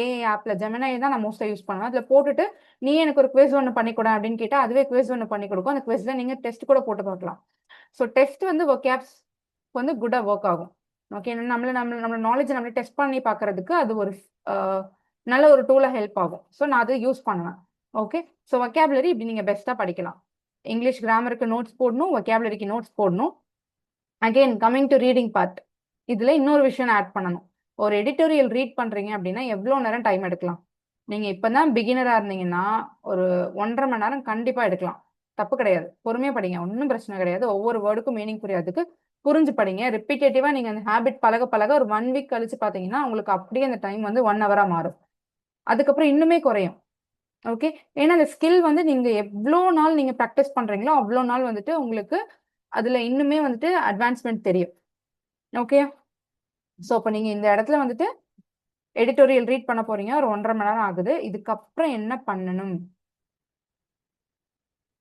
ஏஐ ஆப்ல ஜெமினை தான் நான் மோஸ்டா யூஸ் பண்ணுவேன். அதுல போட்டுட்டு நீ எனக்கு ஒரு குவிஸ் ஒன்று பண்ணி கொடு அப்படின்னு கேட்டா அதுவே குவிஸ் ஒன்று பண்ணி கொடுக்கும். அந்த குவிஸ்ல நீங்க டெஸ்ட் கூட போட்டு பார்க்கலாம். ஸோ டெஸ்ட் வந்து ஒகேப்ஸ் வந்து குட்டா ஒர்க் ஆகும். ஓகே, நம்மளோட நாலேஜ் நம்மளே டெஸ்ட் பண்ணி பார்க்கறதுக்கு அது ஒரு நல்ல ஒரு டூலா ஹெல்ப் ஆகும். ஸோ நான் அதை யூஸ் பண்ணுவேன். ஓகே, ஸோ வொக்காபுலரி இப்படி நீங்க பெஸ்ட்டாக படிக்கலாம். இங்கிலீஷ் கிராமருக்கு நோட்ஸ் போடணும், வொக்காபுலரிக்கு நோட்ஸ் போடணும். Again coming to reading part, இதுல இன்னொரு விஷயம் ஆட் பண்ணணும். ஒரு எடிட்டோரியல் ரீட் பண்றீங்க அப்படின்னா எவ்வளோ நேரம் டைம் எடுக்கலாம்? நீங்க இப்பதான் பிகினரா இருந்தீங்கன்னா ஒரு 1.5 மணி நேரம் கண்டிப்பா எடுக்கலாம். தப்பு கிடையாது, பொறுமையா படிங்க, ஒன்றும் பிரச்சனை கிடையாது. ஒவ்வொரு வேர்டுக்கும் மீனிங் புரியாதுக்கு புரிஞ்சு படிங்க. ரிப்பீட்டேட்டிவா நீங்க அந்த ஹேபிட் பழக பழக ஒரு 1 வீக் கழிச்சு பாத்தீங்கன்னா உங்களுக்கு அப்படியே அந்த டைம் வந்து 1 ஹவரா மாறும். அதுக்கப்புறம் இன்னுமே குறையும். ஓகே, ஏன்னா அந்த ஸ்கில் வந்து நீங்க எவ்வளோ நாள் நீங்க ப்ராக்டிஸ் பண்றீங்களோ அவ்வளோ நாள் வந்துட்டு உங்களுக்கு அதுல இன்னுமே வந்துட்டு அட்வான்ஸ்மெண்ட் தெரியும். ஓகே, ஸோ இப்போ நீங்க இந்த இடத்துல வந்துட்டு எடிட்டோரியல் ரீட் பண்ண போறீங்க, ஒரு 1.5 மணி நேரம் ஆகுது. இதுக்கப்புறம் என்ன பண்ணணும்?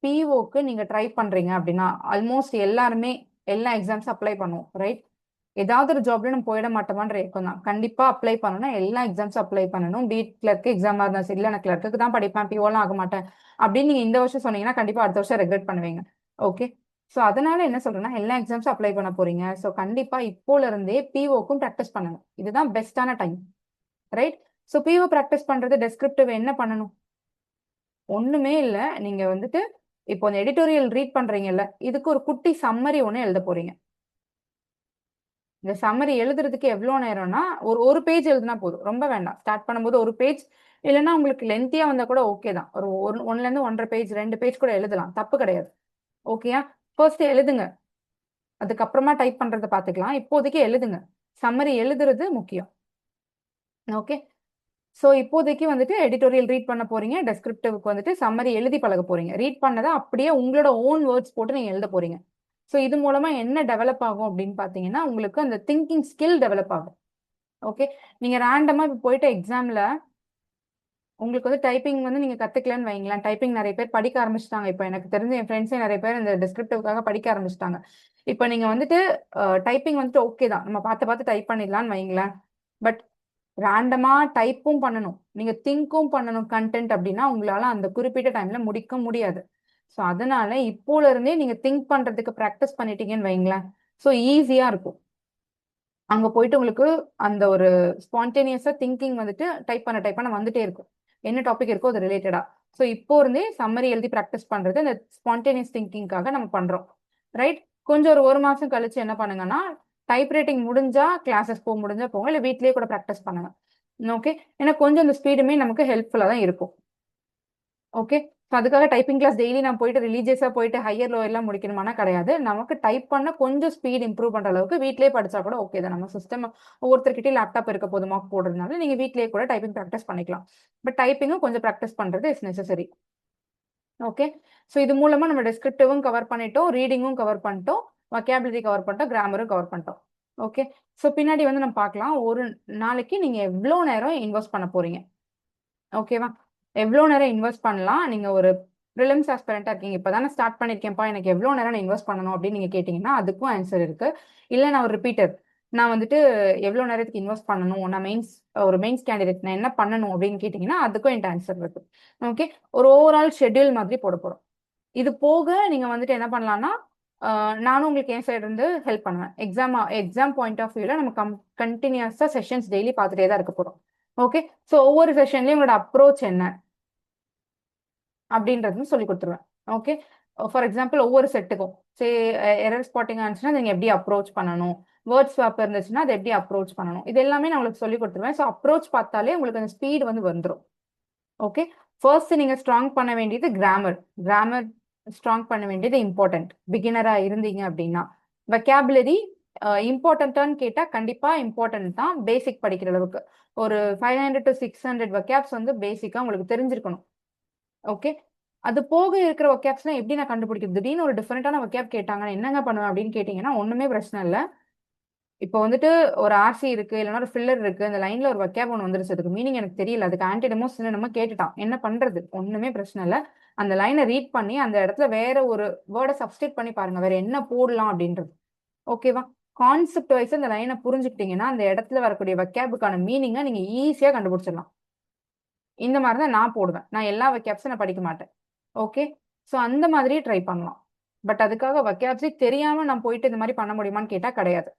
பிஓக்கு நீங்க ட்ரை பண்றீங்க அப்படின்னா ஆல்மோஸ்ட் எல்லாருமே எல்லா எக்ஸாம்ஸ் அப்ளை பண்ணுவோம், ரைட்? ஏதாவது ஒரு ஜாப்ல நம்ம போயிட மாட்டோமான்ற ஏக்கம் தான். கண்டிப்பா அப்ளை பண்ணணும், எல்லா எக்ஸாம்ஸ் அப்ளை பண்ணணும். பீட் கிளர்க் எக்ஸாமா இருந்தாலும் சரி, இல்லை நான் கிளர்க்கு தான் படிப்பேன், பிஓலாம் ஆக மாட்டேன் அப்படின்னு நீங்க இந்த வருஷம் சொன்னீங்கன்னா கண்டிப்பா அடுத்த வருஷம் ரெக்ரெட் பண்ணுவீங்க. ஓகே, ஸோ அதனால என்ன சொல்றேன்னா எல்லா எக்ஸாம்ஸும் அப்ளை பண்ண போறீங்க. ஸோ கண்டிப்பா இப்போல இருந்தே பிஓக்கும் ப்ராக்டிஸ் பண்ணுங்க. இதுதான் பெஸ்டான time, right? So PO practice பண்றது டெஸ்கிரிப்டிவ் என்ன பண்ணணும்? ஒண்ணுமே இல்லை, நீங்க வந்துட்டு இப்போ அந்த எடிட்டோரியல் ரீட் பண்றீங்கல்ல, இதுக்கு ஒரு குட்டி சம்மரி ஒன்று எழுத போறீங்க. இந்த சம்மரி எழுதுறதுக்கு எவ்வளோ நேரம்னா ஒரு ஒரு பேஜ் எழுதுனா போதும், ரொம்ப வேண்டாம். ஸ்டார்ட் பண்ணும்போது ஒரு பேஜ், இல்லைன்னா உங்களுக்கு லென்த்தியா வந்தா கூட ஓகே தான். ஒரு ஒன்னுல இருந்து 1.5 பேஜ் 2 பேஜ் கூட எழுதலாம், தப்பு கிடையாது. ஓகேயா? ஃபர்ஸ்ட் எழுதுங்க, அதுக்கப்புறமா டைப் பண்றதை பார்த்துக்கலாம். இப்போதைக்கு எழுதுங்க, சம்மரி எழுதுறது முக்கியம். ஓகே, ஸோ இப்போதைக்கு வந்துட்டு எடிட்டோரியல் ரீட் பண்ண போறீங்க, டெஸ்கிரிப்டிவ்க்கு வந்துட்டு சம்மரி எழுதி பழக போறீங்க. ரீட் பண்ணதை அப்படியே உங்களோட ஓன் வேர்ட்ஸ் போட்டு நீங்க எழுத போறீங்க. ஸோ இது மூலமா என்ன டெவலப் ஆகும் அப்படின்னு பார்த்தீங்கன்னா உங்களுக்கு அந்த திங்கிங் ஸ்கில் டெவலப் ஆகும். ஓகே, நீங்க ரேண்டமா இப்போ போயிட்டு எக்ஸாம்ல உங்களுக்கு வந்து டைப்பிங் வந்து நீங்க கத்துக்கலன்னு வைங்களேன். டைப்பிங் நிறைய பேர் படிக்க ஆரம்பிச்சிட்டாங்க. இப்போ எனக்கு தெரிஞ்ச என் ஃப்ரெண்ட்ஸே நிறைய பேர் இந்த டிஸ்கிரிப்டிவ்காக படிக்க ஆரம்பிச்சிட்டாங்க. இப்போ நீங்க வந்துட்டு டைப்பிங் வந்துட்டு ஓகே தான், நம்ம பார்த்து பார்த்து டைப் பண்ணிடலாம்னு வைங்களேன். பட் ரேண்டமா டைப்பும் பண்ணணும், நீங்க திங்க்கும் பண்ணணும் கண்டென்ட் அப்படின்னா உங்களால அந்த குறிப்பிட்ட டைம்ல முடிக்க முடியாது. ஸோ அதனால இப்போல இருந்தே நீங்க திங்க் பண்றதுக்கு ப்ராக்டிஸ் பண்ணிட்டீங்கன்னு வைங்களேன், ஸோ ஈஸியா இருக்கும். அங்க போயிட்டு உங்களுக்கு அந்த ஒரு ஸ்பான்டேனியஸா திங்கிங் வந்துட்டு டைப் பண்ண வந்துட்டே இருக்கும். என்ன டாபிக் இருக்கோ அது ரிலேட்டடா. ஸோ இப்போ இருந்தே சம்மரி எழுதி ப்ராக்டிஸ் பண்றது அந்த ஸ்பான்டேனியஸ் திங்கிங்காக நம்ம பண்றோம், ரைட்? கொஞ்சம் ஒரு மாசம் கழிச்சு என்ன பண்ணுங்கன்னா டைப் ரைட்டிங் முடிஞ்சா கிளாஸஸ் போக முடிஞ்சா போங்க, இல்லை வீட்லயே கூட ப்ராக்டிஸ் பண்ணுங்க. ஓகே, ஏன்னா கொஞ்சம் அந்த ஸ்பீடுமே நமக்கு ஹெல்ப்ஃபுல்லா தான் இருக்கும். ஓகே, ஸோ அதுக்காக டைப்பிங் கிளாஸ் டெய்லி நான் போயிட்டு ரிலீஜியஸா போயிட்டு ஹையர் லோ எல்லாம் முடிக்கணுமானா கிடையாது. நமக்கு டைப் பண்ண கொஞ்சம் ஸ்பீட் இம்ப்ரூவ் பண்ற அளவுக்கு வீட்லயே படிச்சா கூட ஓகே தான். நம்ம சிஸ்டம் ஒவ்வொருத்தர்கிட்டயும் லேப்டாப் இருக்க போது மார்க் போடுறதுனால நீங்க வீட்லயே கூட டைப்பிங் ப்ராக்டிஸ் பண்ணிக்கலாம். பட் டைப்பிங்கும் கொஞ்சம் ப்ராக்டிஸ் பண்றது இஸ் நெசசரி. ஓகே, ஸோ இது மூலமா நம்ம டெஸ்கிரிப்டிவும் கவர் பண்ணிட்டோம், ரீடிங்கும் கவர் பண்ணிட்டோம், வொக்காபுலரி கவர் பண்ணிட்டோம், கிராமரும் கவர் பண்ணிட்டோம். ஓகே, ஸோ பின்னாடி வந்து நம்ம பார்க்கலாம் ஒரு நாளைக்கு நீங்க எவ்வளோ நேரம் இன்வெஸ்ட் பண்ண போறீங்க. ஓகேவா? எவ்வளோ நேரம் இன்வெஸ்ட் பண்ணலாம்? நீங்க ஒரு ப்ரிலிம்ஸ் ஆஸ்பிரண்டா இருக்கீங்க, இப்பதானே ஸ்டார்ட் பண்ணிருக்கேன்ப்பா, எனக்கு எவ்வளோ நேரம் நான் இன்வெஸ்ட் பண்ணணும் அப்படின்னு நீங்க கேட்டீங்கன்னா அதுக்கும் ஆன்சர் இருக்கு. இல்லை நான் ஒரு ரிப்பீட்டர், நான் வந்துட்டு எவ்வளோ நேரத்துக்கு இன்வெஸ்ட் பண்ணணும், நான் ஒரு மெயின்ஸ் கேண்டிடேட், நான் என்ன பண்ணணும் அப்படின்னு கேட்டீங்கன்னா அதுக்கும் என்கிட்ட ஆன்சர் இருக்கு. ஓகே, ஒரு ஓவரால் ஷெட்யூல் மாதிரி போட போறோம். இது போக நீங்க வந்துட்டு என்ன பண்ணலாம்னா நானும் உங்களுக்கு என் சைடு இருந்து ஹெல்ப் பண்ணுவேன். எக்ஸாம் பாயிண்ட் ஆஃப் வியூல நம்ம கண்டினியூஸா செஷன்ஸ் டெய்லி பார்த்துட்டே தான் இருக்க போறோம். ஓகே, ஸோ ஒவ்வொரு செஷன்லயும் உங்களோட அப்ரோச் என்ன அப்படின்றதுன்னு சொல்லி கொடுத்துருவேன். ஓகே, ஃபார் எக்ஸாம்பிள் ஒவ்வொரு செட்டுக்கும் எரர் ஸ்பாட்டிங் இருந்துச்சுன்னா நீங்க எப்படி அப்ரோச் பண்ணணும், வேர்ட் ஸ்வாப் இருந்துச்சுன்னா அதை எப்படி அப்ரோச் பண்ணணும், இது எல்லாமே நான் உங்களுக்கு சொல்லி கொடுத்துருவேன். ஸோ அப்ரோச் பார்த்தாலே உங்களுக்கு அந்த ஸ்பீடு வந்து வந்துடும். ஓகே, ஃபர்ஸ்ட் நீங்க ஸ்ட்ராங் பண்ண வேண்டியது கிராமர் ஸ்ட்ராங் பண்ண வேண்டியது இம்பார்ட்டன்ட். பிகினரா இருந்தீங்க அப்படின்னா வெக்காபுலரி இம்பார்ட்டன்டான்னு கேட்டா கண்டிப்பா இம்பார்ட்டன்ட் தான். பேசிக் படிக்கிற அளவுக்கு ஒரு 500 to 600 வெக்காப்ஸ் வந்து பேசிக்கா உங்களுக்கு தெரிஞ்சிருக்கணும். ஓகே, அது போக இருக்கிற வெக்காப்ஸ்லாம் எப்படி நான் கண்டுபிடிக்கிறது? திடீர்னு ஒரு டிஃபரெண்டான வெக்காப் கேட்டாங்க, நான் என்னங்க பண்ணுவேன் அப்படின்னு கேட்டீங்கன்னா ஒண்ணுமே பிரச்சனை இல்லை. இப்போ வந்துட்டு ஒரு ஆர்சி இருக்கு, இல்லைன்னா ஒரு ஃபில்லர் இருக்கு, இந்த லைன்ல ஒரு வொக்காப் ஒன்று வந்துருச்சு, அதுக்கு மீனிங் எனக்கு தெரியல, அதுக்கு ஆன்டிடமோ சினோனிமோ கேட்டுட்டான், என்ன பண்றது? ஒண்ணுமே பிரச்சனை இல்லை. அந்த லைனை ரீட் பண்ணி அந்த இடத்துல வேற ஒரு வேர்டை சப்ஸ்டிட் பண்ணி பாருங்க, வேற என்ன போடலாம் அப்படின்றது. ஓகேவா? கான்செப்ட் வைஸ் அந்த லைனை புரிஞ்சுக்கிட்டீங்கன்னா அந்த இடத்துல வரக்கூடிய வொக்காபுக்கான மீனிங்கை நீங்க ஈஸியா கண்டுபிடிச்சிடலாம். இந்த மாதிரி தான் நான் போடுவேன். நான் எல்லா வொக்காப்ஸும் நான் படிக்க மாட்டேன். ஓகே. ஸோ அந்த மாதிரி ட்ரை பண்ணலாம். பட் அதுக்காக வொக்காப்ஸே தெரியாம நான் போயிட்டு இந்த மாதிரி பண்ண முடியுமான்னு கேட்டா கிடையாது.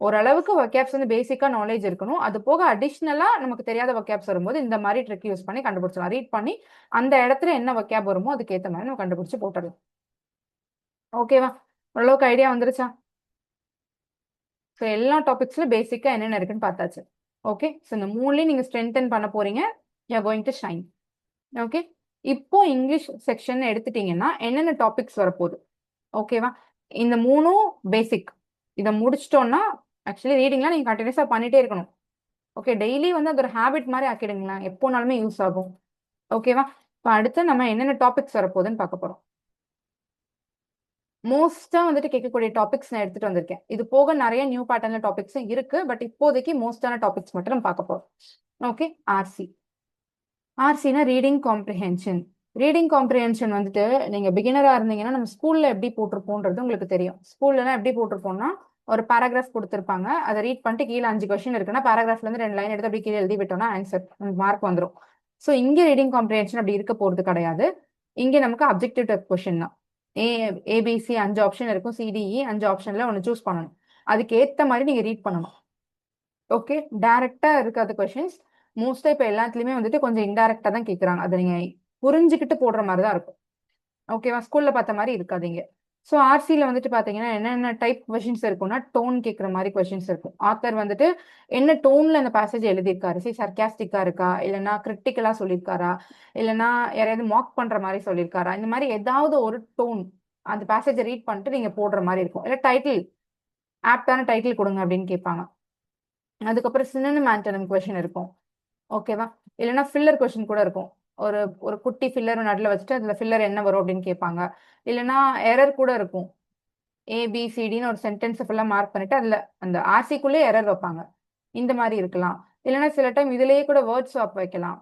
ஓரளவுக்கு வொக்காப்ஸ் வந்து பேசிக்கா நாலேஜ் இருக்கணும். அது போக அடிஷ்னலா நமக்கு தெரியாத வொக்காப்ஸ் வரும்போது இந்த மாதிரி ட்ரிக் யூஸ் பண்ணி கண்டுபிடிச்சலாம். ரீட் பண்ணி அந்த இடத்துல என்ன வொக்காப் வருமோ அதுக்கு ஏத்த மாதிரி நம்ம கண்டுபிடிச்சு போட்டுடலாம். ஓகேவா? ஓரளவுக்கு ஐடியா வந்துருச்சா? ஸோ எல்லா டாபிக்ஸ்ல பேசிக்கா என்னென்ன இருக்குன்னு பார்த்தாச்சு. ஓகே. ஸோ இந்த மூணுலயும் நீங்க ஸ்ட்ரென்தன் பண்ண போறீங்க. You are going to shine. Okay. இப்போ இங்கிலீஷ் செக்ஷன் எடுத்துட்டீங்கன்னா என்னென்ன டாபிக்ஸ் வரப்போகுது? ஓகேவா? இந்த மூணும் பேசிக். இதை முடிச்சிட்டோம்னா ஆக்சுவலி ரீடிங்லாம் நீங்க கண்டினியூஸா பண்ணிட்டே இருக்கணும். ஓகே. டெய்லி வந்து அது ஒரு ஹேபிட் மாதிரி ஆக்கிடுங்களேன், எப்போனாலுமே யூஸ் ஆகும். ஓகேவா? இப்போ அடுத்து நம்ம என்னென்ன டாபிக்ஸ் வரப்போகுதுன்னு பார்க்க போறோம். மோஸ்டா வந்துட்டு கேட்கக்கூடிய டாபிக்ஸ் நான் எடுத்துட்டு வந்திருக்கேன். இது போக நிறைய நியூ பேட்டர்ன்ல டாபிக்ஸும் இருக்கு. பட் இப்போதைக்கு மோஸ்டான டாபிக்ஸ் மட்டும் நம்ம பார்க்க போறோம். ஓகே. ஆர்சி. ஆர்சினா ரீடிங் காம்ப்ரிஹென்ஷன். ரீடிங் காம்ப்ரிஹென்ஷன் வந்துட்டு நீங்க பிகினரா இருந்தீங்கன்னா நம்ம ஸ்கூல்ல எப்படி போட்டிருப்போன்றது உங்களுக்கு தெரியும். ஸ்கூல்லலாம் எப்படி போட்டிருப்போம்னா ஒரு பேராகிராஃப் கொடுத்துருப்பாங்க, அதை ரீட் பண்ணிட்டு கீழே 5 கொஸ்டின் இருக்குன்னா பேராகிராஃப்ல இருந்து 2 லைன் எடுத்து அப்படி கீழே எழுதி விட்டோம்னா ஆன்சர் மார்க் வந்துடும். ஸோ இங்க ரீடிங் காம்ப்ரிஹென்ஷன் அப்படி இருக்க போறது கிடையாது. இங்க நமக்கு அப்ஜெக்டிவ் டைப் கொஸ்டின் தான். ஏ ஏபிசி 5 ஆப்ஷன் இருக்கும், சிடிஇ 5 ஆப்ஷன்ல ஒன்று சூஸ் பண்ணணும். அதுக்கு ஏத்த மாதிரி நீங்க ரீட் பண்ணணும். ஓகே. டைரக்டா இருக்காது கொஸ்டின்ஸ். மோஸ்டா இப்ப எல்லாத்துலயுமே வந்துட்டு கொஞ்சம் இன்டைரக்டா தான் கேக்குறாங்க. அதை நீங்க புரிஞ்சுக்கிட்டு போடுற மாதிரி தான் இருக்கும். ஓகேவா? ஸ்கூல்ல பார்த்த மாதிரி இருக்காதீங்க. ஸோ ஆர்சியில் வந்துட்டு பார்த்தீங்கன்னா என்னென்ன டைப் கொஷின்ஸ் இருக்கும்னா டோன் கேட்குற மாதிரி கொஷின்ஸ் இருக்கும். ஆத்தர் வந்துட்டு என்ன டோன்ல அந்த பேசேஜ் எழுதியிருக்காரு, சரி சர்க்காஸ்டிக்கா இருக்கா, இல்லைன்னா கிரிட்டிக்கலா சொல்லியிருக்காரா, இல்லைன்னா யாரையாவது மாக் பண்ற மாதிரி சொல்லியிருக்காரா, இந்த மாதிரி ஏதாவது ஒரு டோன் அந்த பேசேஜை ரீட் பண்ணிட்டு நீங்க போடுற மாதிரி இருக்கும். இல்லை டைட்டில் ஆப்டான டைட்டில் கொடுங்க அப்படின்னு கேட்பாங்க. அதுக்கப்புறம் சினோனிம் ஆன்டோனிம் கொஷின் இருக்கும். ஓகேவா? இல்லைன்னா ஃபில்லர் கொஸ்டின் கூட இருக்கும். ஒரு ஒரு குட்டி ஃபில்லர் நடுவில் வச்சுட்டு அதுல ஃபில்லர் என்ன வரும் அப்படின்னு கேட்பாங்க. இல்லைன்னா எரர் கூட இருக்கும். ஏபிசிடின்னு ஒரு சென்டென்ஸ் ஃபுல்லாக மார்க் பண்ணிட்டு அதுல அந்த ஆர்சிக்குள்ளே எரர் வைப்பாங்க. இந்த மாதிரி இருக்கலாம். இல்லைன்னா சில டைம் இதுலயே கூட வேர்ட் ஸ்வாப் வைக்கலாம்.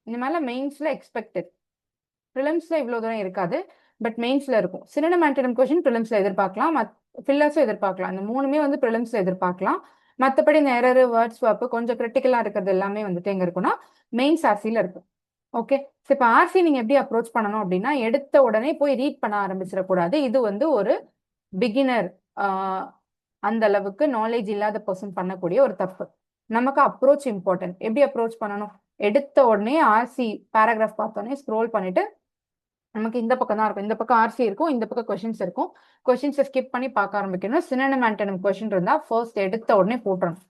இந்த மாதிரிலாம் மெயின்ஸ்ல எக்ஸ்பெக்டட். ப்ரிலிம்ஸ்ல இவ்வளவு தூரம் இருக்காது. பட் மெயின்ஸ்ல இருக்கும். சினோனிம் ஆன்டோனிம் கொஸ்டின் ப்ரிலிம்ஸ்ல எதிர்பார்க்கலாம். ஃபில்லர்ஸும் எதிர்பார்க்கலாம். இந்த மூணுமே வந்து ப்ரிலிம்ஸ்ல எதிர்பார்க்கலாம். மற்றபடி இந்த எரர் வேர்ட் ஸ்வாப் கொஞ்சம் கிரிட்டிக்கலா இருக்கிறது எல்லாமே வந்துட்டு எங்க இருக்குன்னா மெயின்ஸ் ஆர்சியில இருக்கும். ஓகே. இப்போ ஆர்சி நீங்க எப்படி அப்ரோச் பண்ணணும் அப்படின்னா எடுத்த உடனே போய் ரீட் பண்ண ஆரம்பிச்சிடக்கூடாது. இது வந்து ஒரு பிகினர் அந்த அளவுக்கு நாலேஜ் இல்லாத பர்சன் பண்ணக்கூடிய ஒரு தப்பு. நமக்கு அப்ரோச் இம்பார்ட்டன்ட். எப்படி அப்ரோச் பண்ணணும்? எடுத்த உடனே ஆர்சி பேராகிராஃப் பார்த்தோன்னே ஸ்க்ரோல் பண்ணிட்டு நமக்கு இந்த பக்கம் தான் இருக்கும், இந்த பக்கம் ஆர்சி இருக்கும், இந்த பக்கம் கொஸ்டின்ஸ் இருக்கும். கொஸ்டின்ஸை ஸ்கிப் பண்ணி பார்க்க ஆரம்பிக்கணும். சினோனிம் ஆன்டோனிம் கொஸ்டின் இருந்தா ஃபர்ஸ்ட் எடுத்த உடனே போட்டுறணும்.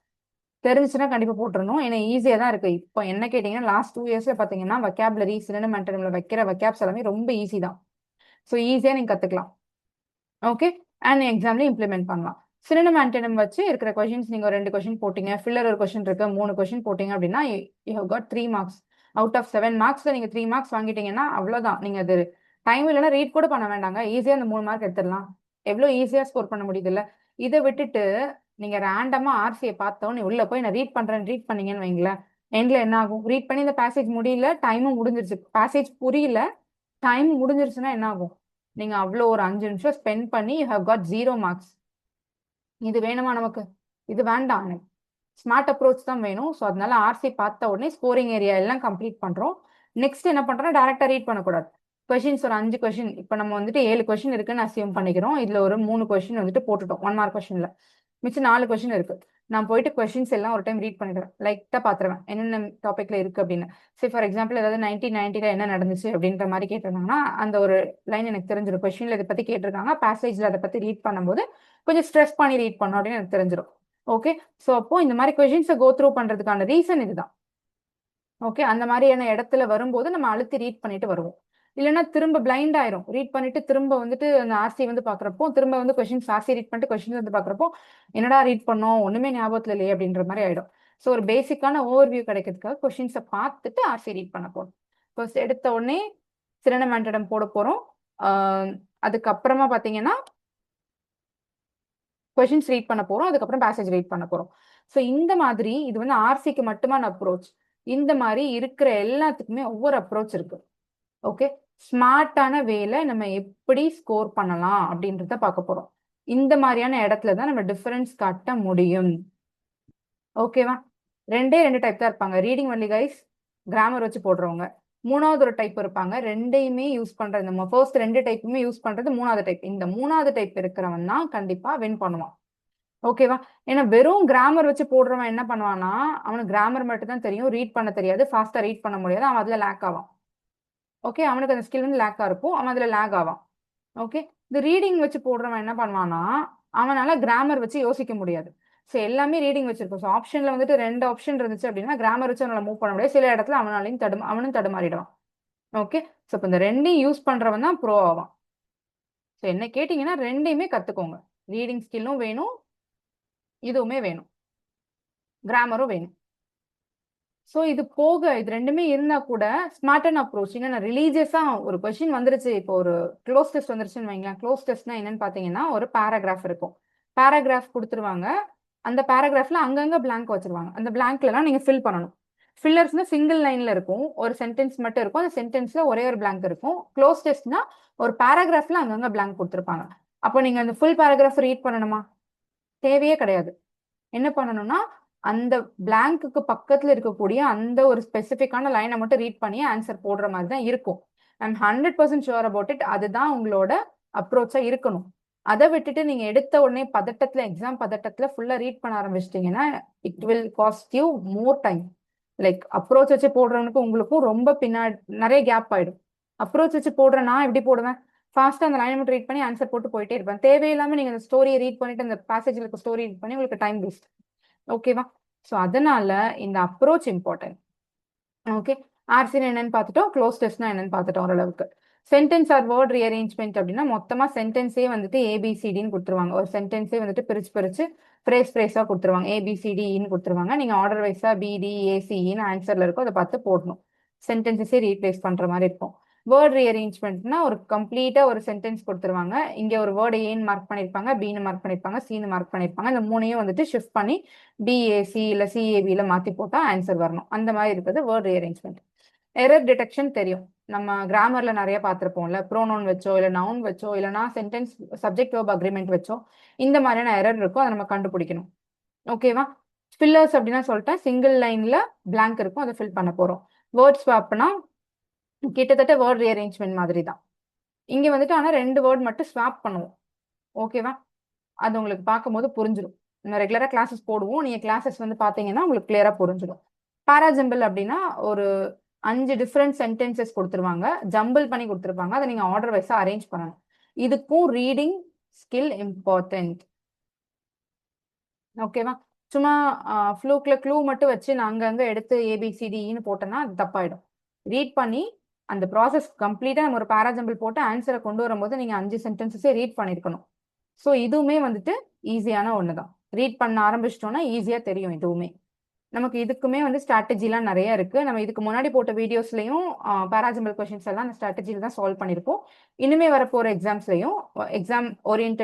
தெரிஞ்சுச்சுன்னா கண்டிப்பா போட்டுறணும். ஏன்னா ஈஸியா தான் இருக்கு. இப்போ என்ன கேட்டீங்கன்னா லாஸ்ட் 2 இயர்ஸ்ல பாத்தீங்கன்னா வொக்காபுலரி சினோனிம் ஆன்டோனிம்ல வைக்கிற வொக்காப்ஸ் எல்லாமே ரொம்ப ஈஸி தான். ஸோ ஈஸியா நீங்க கத்துக்கலாம். ஓகே. அண்ட் எக்ஸாம்ல இம்ப்ளிமெண்ட் பண்ணலாம். சினோனிம் ஆன்டோனிம் வச்சு இருக்கிற கொஸ்டின்ஸ் நீங்க ஒரு 2 கொஸ்டின் போட்டீங்க, ஃபில்லர் ஒரு கொஸ்டின் இருக்கு, 3 கொஸ்டின் போட்டீங்க அப்படின்னா you have got 3 marks. Out of 7 மார்க்ஸ்ல நீங்க 3 மார்க்ஸ் வாங்கிட்டீங்கன்னா அவ்வளவுதான். நீங்க அது டைம் இல்லைன்னா ரீட் கூட பண்ண வேண்டாங்க, ஈஸியா அந்த 3 மார்க் எடுத்துடலாம். எவ்வளவு ஈஸியா ஸ்கோர் பண்ண முடியுது இல்ல? இதை விட்டுட்டு நீங்க ரேண்டமா ஆர்சியை பார்த்தோன்னு உள்ள போய் நான் ரீட் பண்றேன் ரீட் பண்ணீங்கன்னு வைங்களேன், எண்ட்ல என்ன ஆகும்? ரீட் பண்ணி இந்த பேசேஜ் முடியல, டைமும் முடிஞ்சிருச்சு, பேசேஜ் புரியல, டைம் முடிஞ்சிருச்சுன்னா என்ன ஆகும்? நீங்க அவ்வளோ ஒரு 5 நிமிஷம் ஸ்பெண்ட் பண்ணி யூ ஹவ் காட் 0 மார்க்ஸ். இது வேணுமா நமக்கு? இது வேண்டாம். எனக்கு ஸ்மார்ட் அப்ரோச் தான் வேணும். ஸோ அதனால ஆர்சி பார்த்த உடனே ஸ்கோரிங் ஏரியா எல்லாம் கம்ப்ளீட் பண்றோம். நெக்ஸ்ட் என்ன பண்றோம்? டேரக்டா ரீட் பண்ணக்கூடாது. கொஸ்டின்ஸ் ஒரு 5 கொஸ்டின், இப்போ நம்ம வந்துட்டு 7 கொஸ்டின் இருக்குன்னு அசியூம் பண்ணிக்கிறோம். இதுல ஒரு 3 கொஸ்டின் வந்துட்டு போட்டுட்டோம் 1 மார்க் கொஸ்டின்ல. மிச்சம் 4 கொஸ்டின் இருக்கு. நான் போயிட்டு கொஸ்டின்ஸ் எல்லாம் ஒரு டைம் ரீட் பண்ணிடுவேன், லைட்டா பாத்துருவேன் என்னென்ன டாபிக்ல இருக்கு அப்படின்னு. சரி ஃபார் எக்ஸாம்பிள் ஏதாவது 1990ல என்ன நடந்துச்சு அப்படின்ற மாதிரி கேட்டிருந்தாங்கன்னா அந்த ஒரு லைன் எனக்கு தெரிஞ்சிடும். கொஸ்டின்ல இதை பத்தி கேட்டிருக்காங்க, பேசேஜ்ல அதை பத்தி ரீட் பண்ணும்போது கொஞ்சம் ஸ்ட்ரெஸ் பண்ணி ரீட் பண்ணோம் அப்படின்னு எனக்கு தெரிஞ்சிடும். ஓகே. ஸோ அப்போ இந்த மாதிரி கொஸ்டின்ஸை கோ த்ரூ பண்றதுக்கான ரீசன் இதுதான். ஓகே. அந்த மாதிரியான இடத்துல வரும்போது நம்ம அழுத்தி ரீட் பண்ணிட்டு வருவோம். இல்லைன்னா திரும்ப பிளைண்ட் ஆயிரும். ரீட் பண்ணிட்டு திரும்ப வந்துட்டு அந்த ஆர்சி வந்து பாக்குறப்போ திரும்ப வந்து கொஸ்டின்ஸ் ஆர்சி ரீட் பண்ணிட்டு கொஸ்டின் வந்து பாக்குறப்போ என்னடா ரீட் பண்ணோம் ஒண்ணுமே ஞாபகத்துல இல்லையே அப்படின்ற மாதிரி ஆயிடும். ஸோ ஒரு பேசிக்கான ஓவர்வியூ கிடைக்கிறதுக்காக கொஸ்டின்ஸை பார்த்துட்டு ஆர்சி ரீட் பண்ண போறோம். ஃபர்ஸ்ட் எடுத்த உடனே சினோனிம் ஆன்டோனிம் போட போறோம். அதுக்கப்புறமா பாத்தீங்கன்னா கொஷின்ஸ் ரீட் பண்ண போறோம், அதுக்கப்புறம் பேசேஜ் ரீட் பண்ண போறோம். ஸோ இந்த மாதிரி இது வந்து ஆர்சிக்கு மட்டுமான அப்ரோச். இந்த மாதிரி இருக்கிற எல்லாத்துக்குமே ஒவ்வொரு அப்ரோச் இருக்கு. ஓகே, ஸ்மார்ட்டான வேல நம்ம எப்படி ஸ்கோர் பண்ணலாம் அப்படின்றத பார்க்க போறோம். இந்த மாதிரியான இடத்துல தான் நம்ம டிஃபரன்ஸ் காட்ட முடியும். ஓகேவா? ரெண்டே ரெண்டு டைப் தான் இருப்பாங்க, ரீடிங் ஒன்லி கைஸ், கிராமர் வச்சு போடுறவங்க. மூணாவது ஒரு டைப் இருப்பாங்க, ரெண்டையுமே யூஸ் பண்றது. நம்ம ஃபர்ஸ்ட் ரெண்டு டைப்புமே யூஸ் பண்றது மூணாவது டைப். இந்த மூணாவது டைப் இருக்கிறவன் தான் கண்டிப்பா வின் பண்ணுவான். ஓகேவா? ஏன்னா வெறும் கிராமர் வச்சு போடுறவன் என்ன பண்ணுவான்னா, அவனுக்கு கிராமர் மட்டும் தான் தெரியும், ரீட் பண்ண தெரியாது, ஃபாஸ்டா ரீட் பண்ண முடியாது, அவன் அதுல லேக் ஆவான். ஓகே, அவனுக்கு அந்த ஸ்கில் வந்து லேக்கா இருக்கும், அவன் அதுல லேக் ஆவான். ஓகே, இந்த ரீடிங் வச்சு போடுறவன் என்ன பண்ணுவான்னா, அவனால கிராமர் வச்சு யோசிக்க முடியாது. ஸோ எல்லாமே ரீடிங் வச்சிருக்கோம். ஸோ ஆப்ஷன்ல வந்துட்டு ரெண்டு ஆப்ஷன் இருந்துச்சு அப்படின்னா கிராமர் வச்சு அவனால மூவ் பண்ண முடியாது. சில இடத்துல அவனும் தடுமாறிடுவான். ஓகே, ஸோ இப்போ இந்த ரெண்டையும் யூஸ் பண்றவன் தான் ப்ரோ ஆவான். ஸோ என்ன கேட்டீங்கன்னா ரெண்டையுமே கத்துக்கோங்க. ரீடிங் ஸ்கில்லும் வேணும், இதுவுமே வேணும், கிராமரும் வேணும். ஸோ இது போக இது ரெண்டுமே இருந்தா கூட ஸ்மார்ட் அப்ரோச். ஏன்னா ரிலீஜியஸா ஒரு கொஸ்டின் வந்துருச்சு, இப்போ ஒரு க்ளோஸ் டெஸ்ட் வந்துருச்சுன்னு வைங்களேன். க்ளோஸ் டெஸ்ட்னா என்னன்னு பாத்தீங்கன்னா ஒரு பேராகிராஃப் இருக்கும், பேராகிராஃப் கொடுத்துருவாங்க. அந்த பேராகிராஃப்ல அங்கங்க பிளாங்க் வச்சிருவாங்க. அந்த பிளாங்க்லாம் நீங்க ஃபில் பண்ணணும். ஃபில்லர்ஸ்னா சிங்கிள் லைன்ல இருக்கும், ஒரு சென்டென்ஸ் மட்டும் இருக்கும், அந்த சென்டென்ஸ்ல ஒரே ஒரு பிளாங்க் இருக்கும். க்ளோஸ் டெஸ்ட்னா ஒரு பேராகிராஃப்ல அங்கங்க பிளாங்க் கொடுத்துருப்பாங்க. அப்போ நீங்க அந்த ஃபுல் பேராகிராஃப் ரீட் பண்ணணுமா? தேவையே கிடையாது. என்ன பண்ணணும்னா அந்த பிளாங்க்குக்கு பக்கத்துல இருக்கக்கூடிய அந்த ஒரு ஸ்பெசிஃபிக்கான லைனை மட்டும் ரீட் பண்ணி ஆன்சர் போடுற மாதிரி தான் இருக்கும். I'm 100% sure about it. அதுதான் உங்களோட அப்ரோச்சா இருக்கணும். அதை விட்டுட்டு நீங்க எடுத்த உடனே பதட்டத்துல, எக்ஸாம் பதட்டத்துல ஃபுல்லா ரீட் பண்ண ஆரம்பிச்சிட்டீங்கன்னா it will cost you more time. Like approach வச்சு போடுறவனுக்கு உங்களுக்கும் ரொம்ப பின்னாடி நிறைய கேப் ஆயிடும். அப்ரோச் வச்சு போடுற நான் எப்படி போடுவேன், ஃபாஸ்டா அந்த லைனை மட்டும் ரீட் பண்ணி ஆன்சர் போட்டு போயிட்டே இருப்பேன். தேவையில்லாம நீங்க அந்த ஸ்டோரியை ரீட் பண்ணிட்டு அந்த பேசேஜ்ல இருக்க ஸ்டோரி ரீட் பண்ணி உங்களுக்கு டைம் வேஸ்ட். ஓகேவா? ஸோ அதனால இந்த அப்ரோச் இம்பார்ட்டன்ட். ஓகே, ஆர்சின் என்னன்னு பார்த்துட்டோம், க்ளோஸ் டெஸ்ட்னா என்னன்னு பார்த்துட்டோம் ஓரளவுக்கு. சென்டென்ஸ் ஆர் வேர்ட் ரீஅரேஞ்ச்மெண்ட் அப்படின்னா மொத்தமா சென்டென்ஸே வந்துட்டு ஏபிசிடின்னு கொடுத்துருவாங்க. ஒரு சென்டென்ஸே வந்துட்டு பிரிச்சு பிரிச்சு ஃப்ரேஸா கொடுத்துருவாங்க. ஏபிசிடின்னு கொடுத்துருவாங்க. நீங்க ஆர்டர் வைஸா பிடி ஏசின்னு ஆன்சர்ல இருக்கும், அதை பார்த்து போடணும். சென்டென்சஸே ரீப்ளேஸ் பண்ற மாதிரி இருக்கும். வேர்ட் ரீஅரேஞ்ச்மெண்ட்னா ஒரு கம்ப்ளீட்டா ஒரு சென்டென்ஸ் கொடுத்துருவாங்க. இங்க ஒரு வேர்டு ஏன்னு மார்க் பண்ணிருப்பாங்க, பின்னு மார்க் பண்ணிருப்பாங்க, சின்னு மார்க் பண்ணிருப்பாங்க. இந்த மூணையும் வந்துட்டு ஷிஃப்ட் பண்ணி பிஏசி இல்ல சிஏபியில மாத்தி போட்டா ஆன்சர் வரணும். அந்த மாதிரி இருக்கிறது வேர்ட் ரீஅரேஞ்ச்மெண்ட். எரர் டிடெக்ஷன் தெரியும், நம்ம கிராமர்ல நிறைய பார்த்திருப்போம்ல, ப்ரோனவுன் வச்சோ இல்ல நவுன் வச்சோ இல்லைனா சென்டென்ஸ் சப்ஜெக்ட் வெர்ப் அக்ரிமெண்ட் வச்சோ இந்த மாதிரியான எரர் இருக்கும், அதை நம்ம கண்டுபிடிக்கணும். ஓகேவா? ஃபில்லர்ஸ் அப்படின்னா சொல்லிட்டேன், சிங்கிள் லைன்ல பிளாங்க் இருக்கும், அதை ஃபில் பண்ண போறோம். வேர்ட் ஸ்வாப்னா கிட்டத்தட்ட வேர்ட் ரீஅரேஞ்ச்மெண்ட் மாதிரி தான். இங்க வந்துட்டு ஆனா ரெண்டு வேர்ட் மட்டும் ஸ்வாப் பண்ணுவோம். ஓகேவா? அது உங்களுக்கு பார்க்கும்போது புரிஞ்சிடும். நம்ம ரெகுலரா கிளாஸஸ் போடுவோம், நீங்க கிளாஸஸ் வந்து பாத்தீங்கன்னா உங்களுக்கு கிளியரா புரிஞ்சிடும். பாராஜம்பிள் அப்படின்னா ஒரு 5 டிஃப்ரெண்ட் சென்டென்சஸ் கொடுத்துருவாங்க, ஜம்பிள் பண்ணி கொடுத்துருப்பாங்க, அதை நீங்க ஆர்டர் வைஸா அரேஞ்ச் பண்ணணும். இதுக்கும் ரீடிங் ஸ்கில் இம்பார்ட்டன்ட். ஓகேவா? சும்மா ஃப்ளூக்ல க்ளூ மட்டும் வச்சு நான் அங்கங்க எடுத்து ஏபிசிடின்னு போட்டேன்னா அது தப்பாயிடும். ரீட் பண்ணி அந்த ப்ராசஸ் கம்ப்ளீட்டா நம்ம ஒரு பாராஜம்பிள் போட்டு ஆன்சரை கொண்டு வரும்போது நீங்க 5 சென்டென்சஸே ரீட் பண்ணிருக்கணும். ஸோ இதுவுமே வந்துட்டு ஈஸியான ஒன்று தான். ரீட் பண்ண ஆரம்பிச்சிட்டோம்னா ஈஸியா தெரியும். இதுவுமே நமக்கு இதுக்குமே வந்து ஸ்ட்ராட்டஜிலாம் நிறைய இருக்கு. நம்ம இதுக்கு முன்னாடி போட்ட வீடியோஸ்லயும் பாராஜம்பிள் கொஸ்டின்ஸ் எல்லாம் அந்த ஸ்ட்ராட்டஜில தான் சால்வ் பண்ணியிருப்போம். இனிமே வரப்போற எக்ஸாம்ஸ்லயும் எக்ஸாம் ஓரியன்ட்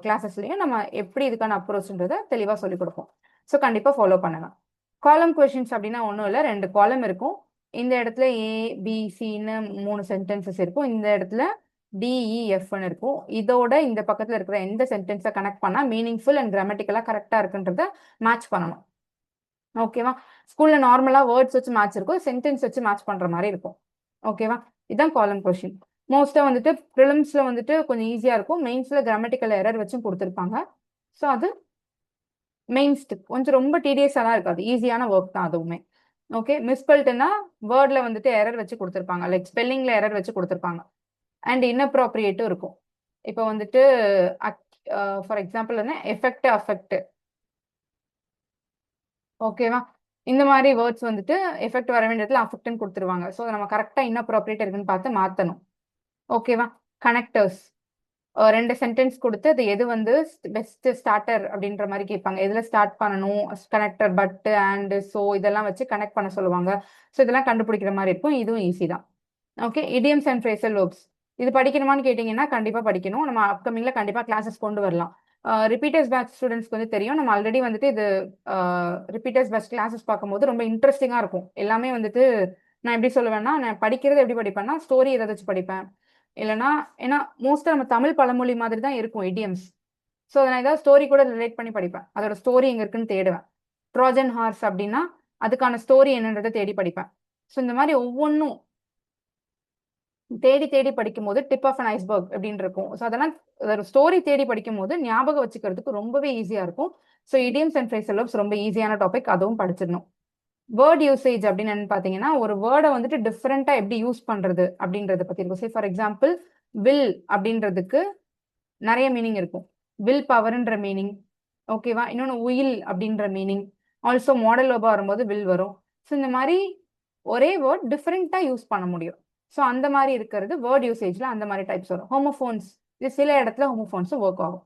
கிளாஸஸ்லயும் நம்ம எப்படி இதுக்கான அப்ரோச்ன்றதை தெளிவா சொல்லிக் கொடுப்போம். ஸோ கண்டிப்பா ஃபாலோ பண்ணலாம். காலம் கொஸ்டின்ஸ் அப்படின்னா ஒன்றும் இல்லை, ரெண்டு காலம் இருக்கும். இந்த இடத்துல ஏபிசின்னு 3 சென்டென்சஸ் இருக்கும், இந்த இடத்துல டிஇஎஃப்னு இருக்கும். இதோட இந்த பக்கத்துல இருக்கிற எந்த சென்டென்ஸை கனெக்ட் பண்ணா மீனிங்ஃபுல் அண்ட் கிராமட்டிக்கலா கரெக்டா இருக்குன்றத மேட்ச் பண்ணணும். ஓகேவா? ஸ்கூல்ல நார்மலா வேர்ட்ஸ் வச்சு மேட்ச் இருக்கும், சென்டென்ஸ் வச்சு மேட்ச் பண்ற மாதிரி இருக்கும். ஓகேவா? இதுதான் காலம் கொஸ்டின். மோஸ்டா வந்துட்டு ப்ரிலிம்ஸ்ல வந்துட்டு கொஞ்சம் ஈஸியா இருக்கும், மெயின்ஸ்ல கிராமட்டிக்கல் எரர் வச்சும் கொடுத்துருப்பாங்க. ஸோ அது மெயின்ஸ்க்கு கொஞ்சம் ரொம்ப டீடியஸாலாம் இருக்காது, ஈஸியான ஒர்க் தான் அதுவுமே. ஓகே, மிஸ்பெல்ட்னா வேர்ட்ல வந்துட்டு எரர் வச்சு கொடுத்துருப்பாங்க, லைக் ஸ்பெல்லிங்ல எரர் வச்சு கொடுத்துருப்பாங்க. அண்ட் இன்னப்ராப்ரியேட்டும் இருக்கும். இப்போ வந்துட்டு ஃபார் எக்ஸாம்பிள் என்ன எஃபெக்ட் அஃபெக்ட். ஓகேவா? இந்த மாதிரி வேர்ட்ஸ் வந்துட்டு எஃபெக்ட் வர வேண்டியதுல அஃபெக்ட்னு கொடுத்துருவாங்க. ஸோ நம்ம கரெக்டாக இன்னப்ராப்ரியேட் இருக்குன்னு பார்த்து மாற்றணும். ஓகேவா? கனெக்டர்ஸ் ரெண்டு சென்டென்ஸ் கொடுத்து அது எது வந்து பெஸ்ட் ஸ்டார்டர் அப்படின்ற மாதிரி கேட்பாங்க. எதுல ஸ்டார்ட் பண்ணணும், கனெக்டர் பட் அண்ட் ஸோ இதெல்லாம் வச்சு கனெக்ட் பண்ண சொல்லுவாங்க. ஸோ இதெல்லாம் கண்டுபிடிக்கிற மாதிரி இருக்கும், இதுவும் ஈஸி தான். Okay, idioms and phrasal verbs இது படிக்கணுமான்னு கேட்டிங்கன்னா கண்டிப்பாக படிக்கணும். நம்ம அப்கமிங்ல கண்டிப்பாக கிளாஸஸ் கொண்டு வரலாம். ரிப்பீட்டர்ஸ் பேட்ச் ஸ்டூடெண்ட்ஸ்க்கு வந்து தெரியும். நம்ம ஆல்ரெடி வந்துட்டு இது ரிப்பீட்டர்ஸ் பேட்ச் கிளாஸஸ் பார்க்கும்போது ரொம்ப இன்ட்ரெஸ்டிங்காக இருக்கும். எல்லாமே வந்துட்டு நான் எப்படி சொல்லுவேன்னா, நான் படிக்கிறது எப்படி படிப்பேன்னா, ஸ்டோரி ஏதாச்சும் படிப்பேன். இல்லைன்னா ஏன்னா மோஸ்ட்டாக நம்ம தமிழ் பழமொழி மாதிரி தான் இருக்கும் இடியம்ஸ். ஸோ நான் ஏதாவது ஸ்டோரி கூட ரிலேட் பண்ணி படிப்பேன். அதோட ஸ்டோரி எங்கே இருக்குன்னு தேடுவேன். ட்ரோஜன் ஹார்ஸ் அப்படின்னா அதுக்கான ஸ்டோரி என்னன்றதை தேடி படிப்பேன். ஸோ இந்த மாதிரி ஒவ்வொன்றும் தேடி தேடி படிக்கும் போது டிப் ஆஃப் அன் ஐஸ்பர்க் அப்படின்னு இருக்கும். ஸோ அதெல்லாம் ஒரு ஸ்டோரி தேடி படிக்கும் போது ஞாபகம் வச்சுக்கிறதுக்கு ரொம்பவே ஈஸியா இருக்கும். ஸோ இடியம்ஸ் அண்ட் ஃப்ரேஸ் ரொம்ப ஈஸியான டாபிக், அதுவும் படிச்சிடணும். வேர்ட் யூசேஜ் அப்படின்னு பாத்தீங்கன்னா ஒரு வேர்டை வந்துட்டு டிஃப்ரெண்டா எப்படி யூஸ் பண்றது அப்படின்றத பத்தி இருக்கும். சே ஃபார் எக்ஸாம்பிள் வில் அப்படின்றதுக்கு நிறைய மீனிங் இருக்கும். வில் பவர்ன்ற மீனிங், ஓகேவா. இன்னொன்று உயில் அப்படின்ற மீனிங். ஆல்சோ மாடல் வெர்பா வரும்போது வில் வரும். ஸோ இந்த மாதிரி ஒரே வேர்ட் டிஃப்ரெண்டா யூஸ் பண்ண முடியும். ஸோ அந்த மாதிரி இருக்கிறது வேர்ட் யூசேஜ்ல அந்த மாதிரி டைப்ஸ் வரும். ஹோமோஃபோன்ஸ், இது சில இடத்துல ஹோமோஃபோன்ஸும் ஒர்க் ஆகும்.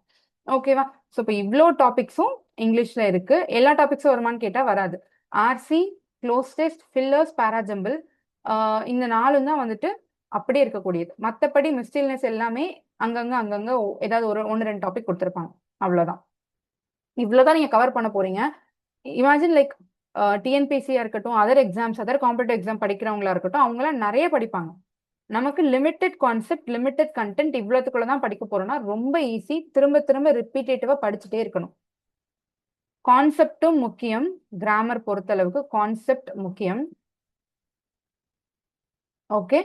ஓகேவா. ஸோ இப்போ இவ்வளோ டாபிக்ஸும் இங்கிலீஷ்ல இருக்கு. எல்லா டாபிக்ஸும் வருமானு கேட்டா வராது. ஆர்சி, க்ளோஸ் டெஸ்ட், ஃபில்லர்ஸ், பேராஜம்பிள், இந்த நாலும் தான் வந்துட்டு அப்படியே இருக்கக்கூடியது. மற்றபடி மிஸ்டில்னஸ் எல்லாமே அங்கங்க அங்கங்க ஏதாவது ஒரு ஒன்று ரெண்டு டாபிக் கொடுத்துருப்பாங்க. அவ்வளோதான். இவ்வளோதான் நீங்க கவர் பண்ண போறீங்க. இமேஜின் லைக் டிஎன்பிசியா இருக்கட்டும், other exams, other competitive exam படிக்கிறவங்களா இருக்கட்டும், அவங்களாம் நிறைய படிப்பாங்க. நமக்கு லிமிட்டெட் கான்செப்ட், லிமிட்டெட் கண்டென்ட், இவ்வளோத்துக்குள்ள தான் படிக்க போறோம்னா ரொம்ப ஈஸி. திரும்ப திரும்ப ரிப்பீட்டேட்டிவா படிச்சுட்டே இருக்கணும். கான்செப்டும் முக்கியம். கிராமர் பொறுத்தளவுக்கு கான்செப்ட் முக்கியம். ஓகே.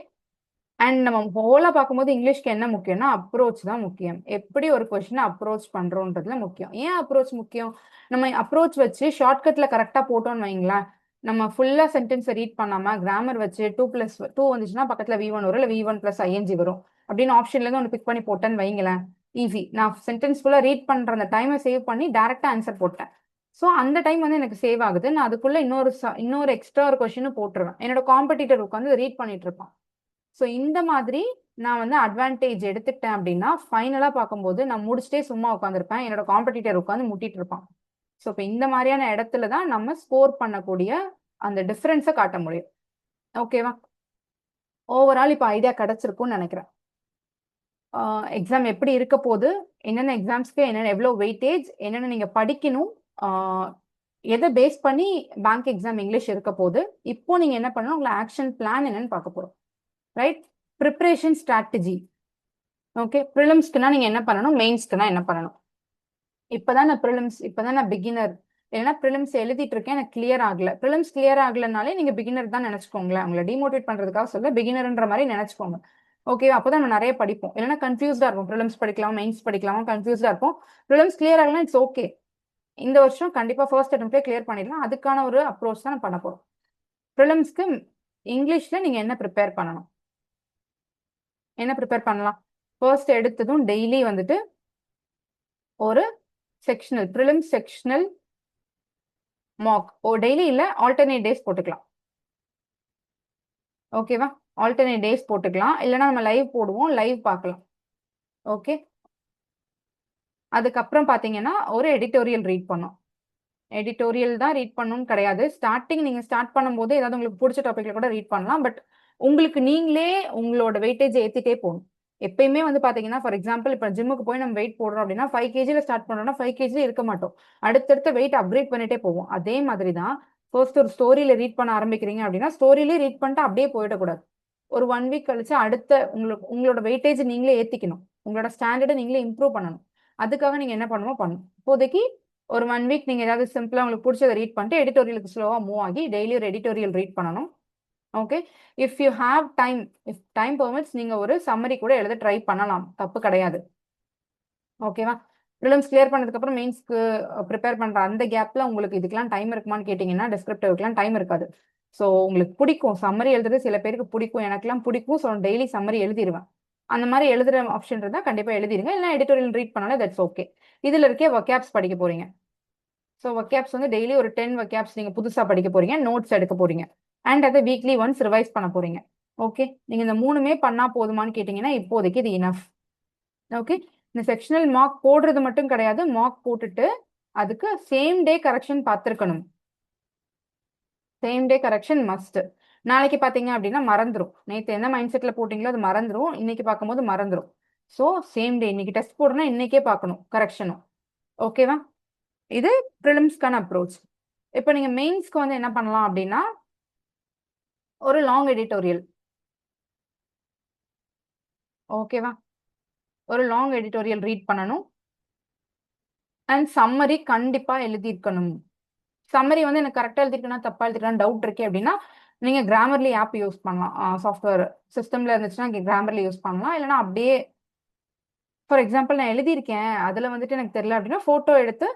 அண்ட் நம்ம ஹோலா பார்க்கும்போது இங்கிலீஷ்க்கு என்ன முக்கியம்னா அப்ரோச் தான் முக்கியம். எப்படி ஒரு கொஸ்டினை அப்ரோச் பண்றோன்றதுல முக்கியம். ஏன் அப்ரோச் முக்கியம்? நம்ம அப்ரோச் வச்சு ஷார்ட்கட்ல கரெக்டா போட்டோம்னு வைங்களேன், நம்ம ஃபுல்லா சென்டென்ஸை ரீட் பண்ணாம கிராமர் வச்சு 2+2 வந்துச்சுன்னா பக்கத்துல V1 வரும், இல்லை V1+ING வரும் அப்படின்னு ஆப்ஷன்ல இருந்து ஒன்று பிக் பண்ணி போட்டேன்னு வைங்களேன், ஈஸி. நான் சென்டென்ஸ் ஃபுல்லா ரீட் பண்ற அந்த டைமை சேவ் பண்ணி டேரக்டா ஆன்சர் போட்டேன். ஸோ அந்த டைம் வந்து எனக்கு சேவ் ஆகுது. நான் அதுக்குள்ள இன்னொரு எக்ஸ்ட்ரா ஒரு கொஸ்டின் போட்டுருவேன். என்னோட காம்படிட்டர் உட்காந்து ரீட் பண்ணிட்டு இருப்பான். ஸோ இந்த மாதிரி நான் வந்து அட்வான்டேஜ் எடுத்துக்கிட்டேன் அப்படின்னா ஃபைனலாக பார்க்கும்போது நான் முடிச்சுட்டே சும்மா உட்காந்துருப்பேன், என்னோட காம்படிட்டர் உட்காந்து முட்டிட்டு இருப்பான். ஸோ இப்போ இந்த மாதிரியான இடத்துல தான் நம்ம ஸ்கோர் பண்ணக்கூடிய அந்த டிஃப்ரென்ஸை காட்ட முடியும். ஓகேவா. ஓவரால் இப்போ ஐடியா கிடைச்சிருக்கும்னு நினைக்கிறேன். எக்ஸாம் எப்படி இருக்க போது, என்னென்ன எக்ஸாம்ஸ்க்கு என்னென்ன எவ்வளோ வெயிட்டேஜ், என்னென்ன நீங்கள் படிக்கணும், எதை பேஸ் பண்ணி பேங்க் எக்ஸாம் இங்கிலீஷ் இருக்க போது, இப்போ நீங்கள் என்ன பண்ணணும், உங்களை ஆக்ஷன் பிளான் என்னன்னு பார்க்க போகிறோம். ரைட். Preparation strategy. ஓகே. ப்ரிலிம்ஸ்க்குனா நீங்க என்ன பண்ணணும், மெயின்ஸ்க்குனா என்ன பண்ணணும். இப்பதான் நான் ப்ரிலிம்ஸ், இப்பதான் நான் பிகினர், இல்லைன்னா ப்ரிலிம்ஸ் எழுதிட்டு இருக்கேன், எனக்கு கிளியர் ஆகல. ப்ரிலிம்ஸ் கிளியர் ஆகலனாலே நீங்க பிகினர் தான் நினைச்சுக்கோங்களேன். உங்களை டிமோட்டிவேட் பண்றதுக்காக சொல்ல, பிகினர்ன்ற மாதிரி நினைச்சுக்கோங்க. ஓகே. அப்பதான் நம்ம நிறைய படிப்போம், இல்லைன்னா கன்ஃபியூஸ்டா இருக்கும். ப்ரிலிம்ஸ் படிக்கலாம், மெயின்ஸ் படிக்கலாம், கன்ஃபியூஸ்டா இருக்கும். ப்ரிலிம்ஸ் கிளியர் ஆகலாம், இட்ஸ் ஓகே. இந்த வருஷம் கண்டிப்பா ஃபர்ஸ்ட் அட்டெம்ப்ட்லேயே கிளியர் பண்ணிடலாம். அதுக்கான ஒரு அப்ரோச் தான் பண்ண போறோம். ப்ரிலிம்ஸ்க்கு இங்கிலீஷ்ல நீங்க என்ன ப்ரிப்பேர் பண்ணணும், என்ன ப்ரிப்பேர் பண்ணலாம்? ஃபர்ஸ்ட் எடுத்ததும் டெய்லி வந்துட்டு ஒரு செக்ஷனல், ப்ரிலிம் செக்ஷனல் மார்க், ஓ டெய்லி இல்லை ஆல்டர்னேட் டேஸ் போட்டுக்கலாம். ஓகேவா. ஆல்டர்னேட் டேஸ் போட்டுக்கலாம், இல்லைன்னா நம்ம லைவ் போடுவோம், லைவ் பார்க்கலாம். ஓகே. அதுக்கப்புறம் பார்த்தீங்கன்னா ஒரு எடிட்டோரியல் ரீட் பண்ணோம். எடிட்டோரியல் தான் ரீட் பண்ணணும்னு கிடையாது. ஸ்டார்டிங் நீங்கள் ஸ்டார்ட் பண்ணும்போது ஏதாவது உங்களுக்கு பிடிச்ச டாப்பிக்ல கூட ரீட் பண்ணலாம். பட் உங்களுக்கு நீங்களே உங்களோட வெயிட்டேஜ் ஏற்றிட்டே போகணும். எப்பயுமே வந்து பார்த்தீங்கன்னா ஃபார் எக்ஸாம்பிள் இப்போ ஜிம்முக்கு போய் நம்ம வெயிட் போடுறோம் அப்படின்னா 5 kgல ஸ்டார்ட் பண்ணுறோம்னா 5 kgல இருக்க மாட்டோம். அடுத்தடுத்த வெயிட் அப்கிரேட் பண்ணிட்டே போவோம். அதே மாதிரி தான் ஃபர்ஸ்ட் ஒரு ஸ்டோரியில ரீட் பண்ண ஆரம்பிக்கிறீங்க அப்படின்னா ஸ்டோரியிலே ரீட் பண்ணிட்டு அப்படியே போயிடக்கூடாது. ஒரு 1 வீக் கழிச்சு அடுத்த உங்களோட வெயிட்டேஜ் நீங்களே ஏற்றிக்கணும். உங்களோட ஸ்டாண்டர்டை நீங்களே இம்ப்ரூவ் பண்ணணும். அதுக்காக நீங்கள் என்ன பண்ணணுமோ பண்ணணும். இப்போதைக்கு ஒரு 1 வீக் நீங்கள் ஏதாவது சிம்பிளாக உங்களுக்கு பிடிச்சதை ரீட் பண்ணிட்டு எடிட்டோரியலுக்கு ஸ்லோவாக மூவ் ஆகி டெய்லி ஒரு எடிட்டோரியல் ரீட் பண்ணணும். Okay. If you have time, if time permits, நீங்கள் ஒரு சம்மரி கூட எழுத ட்ரை பண்ணலாம், தப்பு கிடையாது. ஓகேவா. ப்ரிலிம்ஸ் கிளியர் பண்ணதுக்கப்புறம் மெயின்ஸ்க்கு ப்ரிப்பேர் பண்ணுற அந்த கேப்பில் உங்களுக்கு இதுக்கெல்லாம் டைம் இருக்குமான்னு கேட்டிங்கன்னா டிஸ்கிரிப்டிவ்க்கெலாம் டைம் இருக்காது. ஸோ உங்களுக்கு பிடிக்கும் சம்மரி எழுதுறது, சில பேருக்கு பிடிக்கும், எனக்கெல்லாம் பிடிக்கும். ஸோ டெய்லி சம்மரி எழுதிடுவேன். அந்த மாதிரி எழுதுகிற ஆப்ஷன் இருந்தால் கண்டிப்பாக எழுதிடுங்க, இல்லைனா எடிட்டோரியல் ரீட் பண்ணாலும் தட்ஸ் ஓகே. இதில் இருக்க வொக்காப்ஸ் படிக்க போகிறீங்க. ஸோ வொக்காப்ஸ் வந்து டெய்லி ஒரு 10 வொக்காப்ஸ் நீங்கள் புதுசாக படிக்க போகிறீங்க, நோட்ஸ் எடுக்க போகிறீங்க. அண்ட் அதை வீக்லி ஒன்ஸ் ரிவைஸ் பண்ண போகிறீங்க. ஓகே. நீங்கள் இந்த 3மே பண்ணால் போதுமான்னு கேட்டிங்கன்னா இப்போதைக்கு இது இனஃப். ஓகே. இந்த செக்ஷனல் மார்க் போடுறது மட்டும் கிடையாது, மார்க் போட்டுட்டு அதுக்கு சேம் டே கரெக்ஷன் பார்த்துருக்கணும். Same day correction must. நாளைக்கு பார்த்தீங்க அப்படின்னா மறந்துடும். நேற்று என்ன மைண்ட் செட்டில் போட்டிங்களோ அது மறந்துடும், இன்னைக்கு பார்க்கும்போது மறந்துடும். ஸோ சேம் டே, இன்னைக்கு டெஸ்ட் போடுறோம்னா இன்னைக்கே பார்க்கணும் கரெக்ஷனும். ஓகேவா? இது ப்ரிலிம்ஸ்க்கான அப்ரோச். இப்போ நீங்க மெயின்ஸ்க்கு வந்து என்ன பண்ணலாம் அப்படின்னா ஒரு லாங் எடிட்டோரியல். ஓகேவா? ஒரு லாங் எடிட்டோரியல் ரீட் பண்ணணும் அண்ட் சம்மரி கண்டிப்பா எழுதியிருக்கணும். சம்மரி வந்து எனக்கு கரெக்டாக எழுதிருக்கேனா தப்பா எழுதிருக்கேன் டவுட் இருக்கே அப்படின்னா நீங்க கிராமர்லி ஆப் யூஸ் பண்ணலாம். சாஃப்ட்வேர் சிஸ்டம்ல இருந்துச்சுன்னா கிராமர்லி யூஸ் பண்ணலாம். இல்லைன்னா அப்படியே ஃபார் எக்ஸாம்பிள் நான் எழுதியிருக்கேன் அதில் வந்துட்டு எனக்கு தெரியல அப்படின்னா ஃபோட்டோ எடுத்து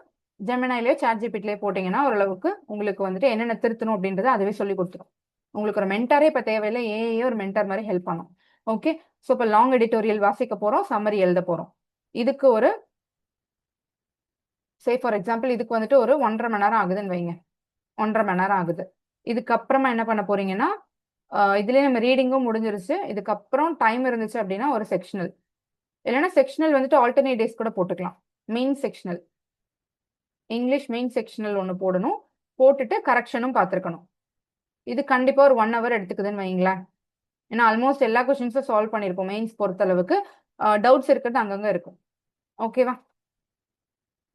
ஜெமினாயிலேயோ சாட் ஜிபிட்டிலேயோ போட்டிங்கன்னா ஓரளவுக்கு உங்களுக்கு வந்துட்டு என்னென்ன திருத்தணும் அப்படின்றத அதுவே சொல்லி கொடுத்துரும். உங்களுக்கு ஒரு மென்டாரே இப்போ தேவையில்லை, ஏஏ ஒரு மென்டார் மாதிரி ஹெல்ப் பண்ணும். ஓகே, ஸோ இப்போ லாங் எடிட்டோரியல் வாசிக்க போகிறோம், சம்மரி எழுத போகிறோம். இதுக்கு ஒரு ஃபார் எக்ஸாம்பிள் இதுக்கு வந்துட்டு ஒரு 1.5 மணி நேரம் ஆகுதுன்னு வைங்க. 1.5 மணி நேரம் ஆகுது. இதுக்கப்புறமா என்ன பண்ண போறீங்கன்னா இதுலேயே நம்ம ரீடிங்கும் முடிஞ்சிருச்சு. இதுக்கப்புறம் டைம் இருந்துச்சு அப்படின்னா ஒரு செக்ஷனல், இல்லைன்னா செக்ஷனல் வந்துட்டு ஆல்டர்னேட் டேஸ் கூட போட்டுக்கலாம். Main sectional, English main sectional ஒன்று போடணும். போட்டுட்டு கரெக்ஷனும் பார்த்துருக்கணும். இது கண்டிப்பாக ஒரு 1 ஹவர் எடுத்துக்குதுன்னு வைங்களேன். ஏன்னா ஆல்மோஸ்ட் எல்லா கொஸ்டின்ஸும் சால்வ் பண்ணியிருப்போம். மெயின்ஸ் பொறுத்தளவுக்கு டவுட்ஸ் இருக்கிறது அங்கங்கே இருக்கும். ஓகேவா?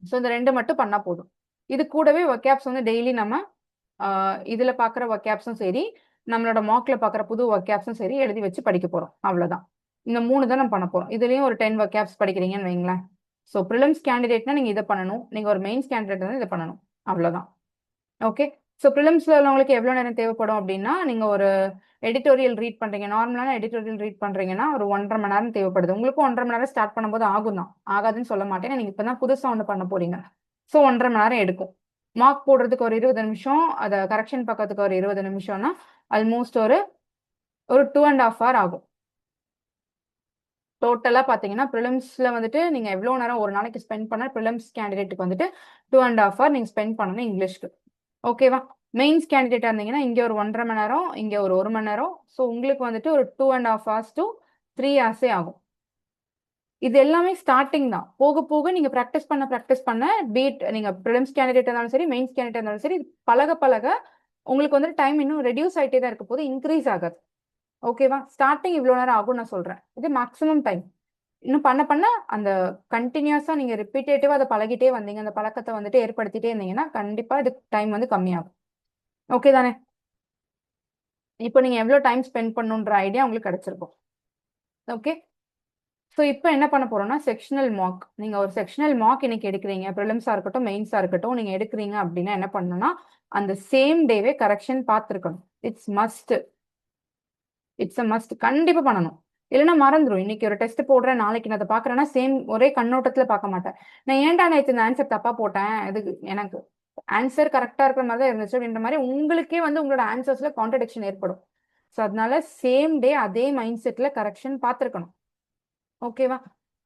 ஸோ இந்த 2 மட்டும் பண்ணால் போதும். இது கூடவே ஒர்க்யாப்ஸ் வந்து டெய்லி நம்ம இதில் பார்க்குற ஒர்க்யாப்ஸும் சரி, நம்மளோட மார்க்கில் பார்க்குற புது ஒர்க்யாப்ஸும் சரி எழுதி வச்சு படிக்க போகிறோம். அவ்வளோதான். இந்த 3 தான் நம்ம பண்ண போகிறோம். இதுலேயும் ஒரு 10 ஒர்க்யாப்ஸ் படிக்கிறீங்கன்னு வைங்களேன். ஸோ ப்ரிலிம்ஸ் கேண்டிடேட்னா நீங்கள் இதை பண்ணணும், நீங்கள் ஒரு மெயின்ஸ் கேண்டிடேட் வந்து இதை பண்ணணும். அவ்வளோதான். ஓகே, ஸோ ப்ரிலிம்ஸில் உள்ளவங்களுக்கு எவ்வளோ நேரம் தேவைப்படும் அப்படின்னா நீங்கள் ஒரு எடிட்டோரியல் ரீட் பண்ணுறீங்க, நார்மலான எடிட்டோரியல் ரீட் பண்ணுறீங்கன்னா ஒரு 1.5 மணி நேரம் தேவைப்படுது. உங்களுக்கும் 1.5 மணி நேரம் ஸ்டார்ட் பண்ணும்போது ஆகும் தான், ஆகாதுன்னு சொல்ல மாட்டேன். நீங்கள் இப்போ தான் புதுசாக ஒன்று பண்ண போறீங்க. ஸோ 1.5 மணி நேரம் எடுக்கும். மார்க் போடுறதுக்கு ஒரு 20 நிமிஷம், அதை கரெக்ஷன் பக்கத்துக்கு ஒரு 20 நிமிஷம்னா ஆல்மோஸ்ட் ஒரு ஒரு 2.5 hour ஆகும். டோட்டலாக பார்த்தீங்கன்னா ப்ரிலிம்ஸில் வந்துட்டு நீங்கள் எவ்வளோ நேரம் ஒரு நாளைக்கு ஸ்பெண்ட் பண்ண ப்ரிலிம்ஸ் கேண்டிடேட்டுக்கு வந்துட்டு 2.5 hour நீங்கள் ஸ்பெண்ட் பண்ணணும் இங்கிலீஷ்க்கு. ஓகேவா? மெயின்ஸ் கேண்டிடேட்டாக இருந்தீங்கன்னா இங்கே ஒரு 1.5 மணி நேரம், இங்கே ஒரு 1 மணி நேரம். ஸோ உங்களுக்கு வந்துட்டு ஒரு 2.5 hours to 3 hours ஆகும். இது எல்லாமே ஸ்டார்டிங் தான். போக போக நீங்கள் ப்ராக்டிஸ் பண்ண பீட் நீங்கள் ப்ரிலிம்ஸ் கேண்டிடேட் இருந்தாலும் சரி, மெயின்ஸ் கேண்டிடேட் இருந்தாலும் சரி, பழக பழக உங்களுக்கு வந்து டைம் இன்னும் ரெடியூஸ் ஆகிட்டே தான் இருக்க போது, இன்க்ரீஸ் ஆகாது. ஓகேவா? ஸ்டார்டிங் இவ்வளோ நேரம் ஆகும்னு நான் சொல்கிறேன். இது மேக்ஸிமம் டைம். இன்னும் பண்ண பண்ண அந்த கண்டினியூஸாக நீங்கள் ரிப்பீட்டேட்டிவாக அதை பழகிட்டே வந்தீங்க, அந்த பழக்கத்தை வந்துட்டு ஏற்படுத்திட்டே இருந்தீங்கன்னா கண்டிப்பாக இது டைம் வந்து கம்மியாகும். ஓகே தானே? இப்போ நீங்கள் எவ்வளோ டைம் ஸ்பெண்ட் பண்ணுன்ற ஐடியா உங்களுக்கு கிடைச்சிருக்கும். ஓகே, ஸோ இப்போ என்ன பண்ண போறோம்னா செக்ஷனல் மார்க். நீங்கள் ஒரு செக்ஷனல் மார்க் இன்னைக்கு எடுக்கிறீங்க, ப்ரிலிம்ஸாக இருக்கட்டும் மெயின்ஸாக இருக்கட்டும், நீங்கள் எடுக்கிறீங்க அப்படின்னா என்ன பண்ணணும்னா அந்த சேம் டேவே கரெக்ஷன் பார்த்துருக்கணும். It's must, it's a must, கண்டிப்பாக பண்ணணும். இல்லைன்னா மறந்துடும். இன்னைக்கு ஒரு டெஸ்ட் போடுறேன், நாளைக்கு நான் அதை பார்க்குறேன்னா சேம் ஒரே கண்ணோட்டத்தில் பார்க்க மாட்டேன். நான் ஏன்டா நேற்று இந்த ஆன்சர் தப்பாக போட்டேன், இது எனக்கு ஆன்சர் கரெக்டாக இருக்கிற மாதிரி தான் இருந்துச்சு அப்படின்ற மாதிரி உங்களுக்கே வந்து உங்களோட ஆன்சர்ஸில் கான்ட்ரடிக்ஷன் ஏற்படும். ஸோ அதனால சேம் டே அதே மைண்ட் செட்டில் கரெக்ஷன் பார்த்துருக்கணும். ஓகேவா?